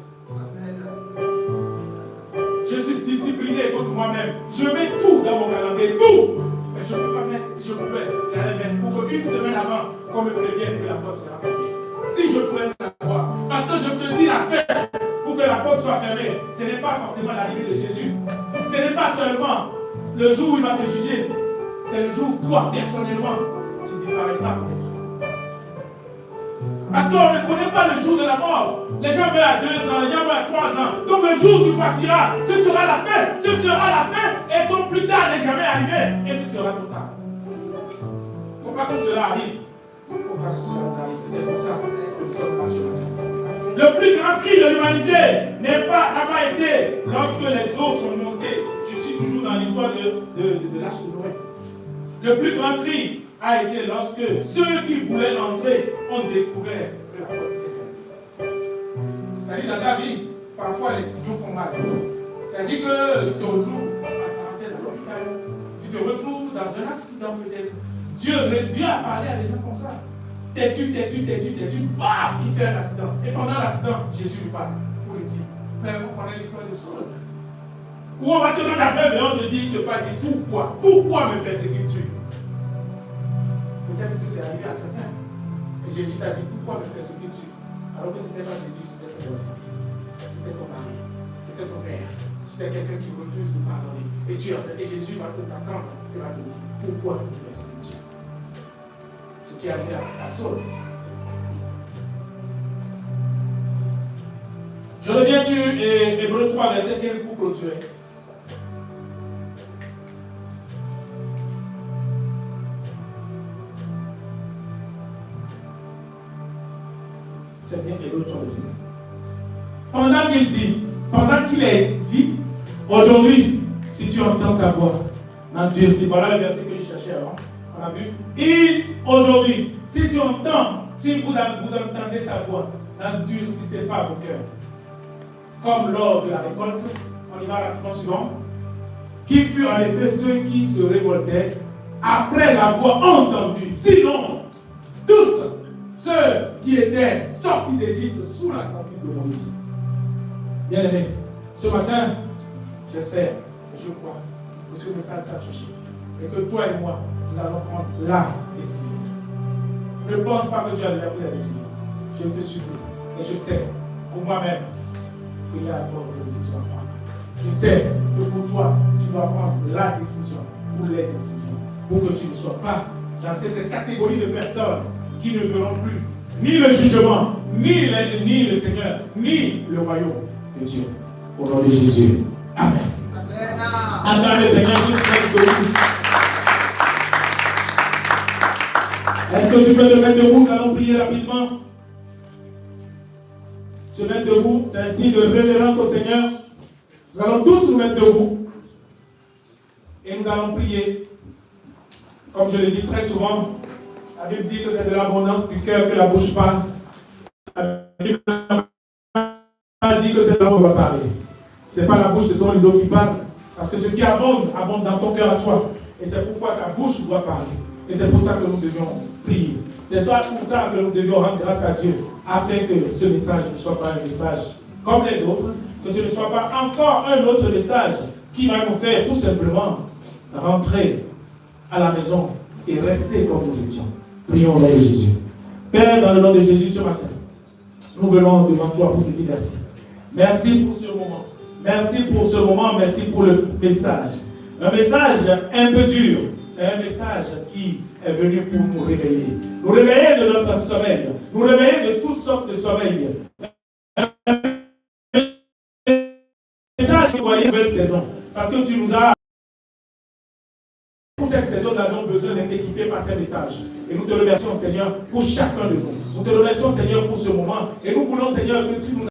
A: Je suis discipliné contre moi-même. Je mets tout dans mon calendrier, tout. Mais je ne peux pas mettre, si je pouvais, j'allais mettre pour qu'une semaine avant, qu'on me prévienne que la porte sera fermée. Si je pouvais savoir. Parce que je te dis l'affaire pour que la porte soit fermée. Ce n'est pas forcément l'arrivée de Jésus. Ce n'est pas seulement le jour où il va te juger. C'est le jour où toi, personnellement, tu disparaîtras peut-être. Parce qu'on ne connaît pas le jour de la mort. Les gens meurent à 2 ans, les gens meurent à 3 ans. Donc le jour où tu partiras, ce sera la fin. Ce sera la fin. Et ton plus tard n'est jamais arrivé. Et ce sera trop tard. Il ne faut pas que cela arrive. Il faut pas que cela arrive. C'est pour ça que nous sommes là ce matin. Le plus grand cri de l'humanité n'a pas été lorsque les eaux sont montées. Je suis toujours dans l'histoire de l'Arche de Noé. Le plus grand cri a été lorsque ceux qui voulaient entrer ont découvert que la porte était fermée. C'est-à-dire dans ta vie, parfois les signaux font mal. C'est-à-dire que tu te retrouves en parenthèse à l'hôpital, tu te retrouves dans un accident peut-être. Dieu a parlé à des gens comme ça. Têtu, baf, il fait un accident. Et pendant l'accident, Jésus lui parle pour lui dire, mais on connaît l'histoire de Saul. Où on va te mettre à faire et on te dit, de pas dire pourquoi me persécutes-tu? Peut-être que c'est arrivé à certains. Et Jésus t'a dit, pourquoi me persécutes-tu? Alors que ce n'était pas Jésus, c'était ton voisin. C'était ton mari, c'était ton père, c'était quelqu'un qui refuse de pardonner. Et Jésus va t'attendre et va te dire, pourquoi me persécutes-tu? Ce qui est arrivé à Saul. Je reviens sur Hébreux 3, verset 15 pour clôturer. C'est bien Hébreux 3, verset 15. Pendant qu'il est dit, aujourd'hui, si tu entends sa voix, n'endurcis. Voilà le verset que je cherchais avant. On a vu. Et aujourd'hui, si vous entendez sa voix, n'endurcissez pas vos cœurs. Comme lors de la récolte, on y va à la phrase suivante, qui furent en effet ceux qui se révoltaient après l'avoir entendu. Sinon, tous ceux qui étaient sortis d'Égypte sous la conduite de Moïse. Bien aimé, ce matin, j'espère, je crois, que ce message t'a touché. Et que toi et moi, nous allons prendre la décision. Ne pense pas que tu as déjà pris la décision. Je te supplie. Et je sais, pour moi-même, qu'il y a encore des décisions à prendre. Je sais que pour toi, tu dois prendre la décision ou les décisions. Pour que tu ne sois pas dans cette catégorie de personnes qui ne verront plus ni le jugement, ni le Seigneur, ni le royaume de Dieu. Au nom de Jésus. Amen. Amen. Amen. Le Seigneur nous. Est-ce que tu peux te mettre debout? Nous allons prier rapidement. Se mettre debout, c'est un signe de révérence au Seigneur. Nous allons tous nous mettre debout. Et nous allons prier. Comme je le dis très souvent, la Bible dit que c'est de l'abondance du cœur que la bouche parle. La Bible dit que c'est là qu'on va parler. Ce n'est pas la bouche de ton rideau qui parle. Parce que ce qui abonde, abonde dans ton cœur à toi. Et c'est pourquoi ta bouche doit parler. Et c'est pour ça que nous devions prier. C'est soit pour ça que nous devions rendre grâce à Dieu, afin que ce message ne soit pas un message comme les autres, que ce ne soit pas encore un autre message qui va nous faire tout simplement rentrer à la maison et rester comme nous étions. Prions au nom de Jésus. Père, dans le nom de Jésus ce matin, nous venons devant toi pour te dire merci. Merci pour ce moment. Merci pour ce moment, merci pour le message. Un message un peu dur, un message qui est venu pour nous réveiller. Nous réveiller de notre sommeil. Nous réveiller de toutes sortes de sommeil. Un message qui voyait une nouvelle saison. Parce que tu nous as... Pour cette saison, nous avons besoin d'être équipés par ces messages. Et nous te remercions, Seigneur, pour chacun de nous. Nous te remercions, Seigneur, pour ce moment. Et nous voulons, Seigneur, que tu nous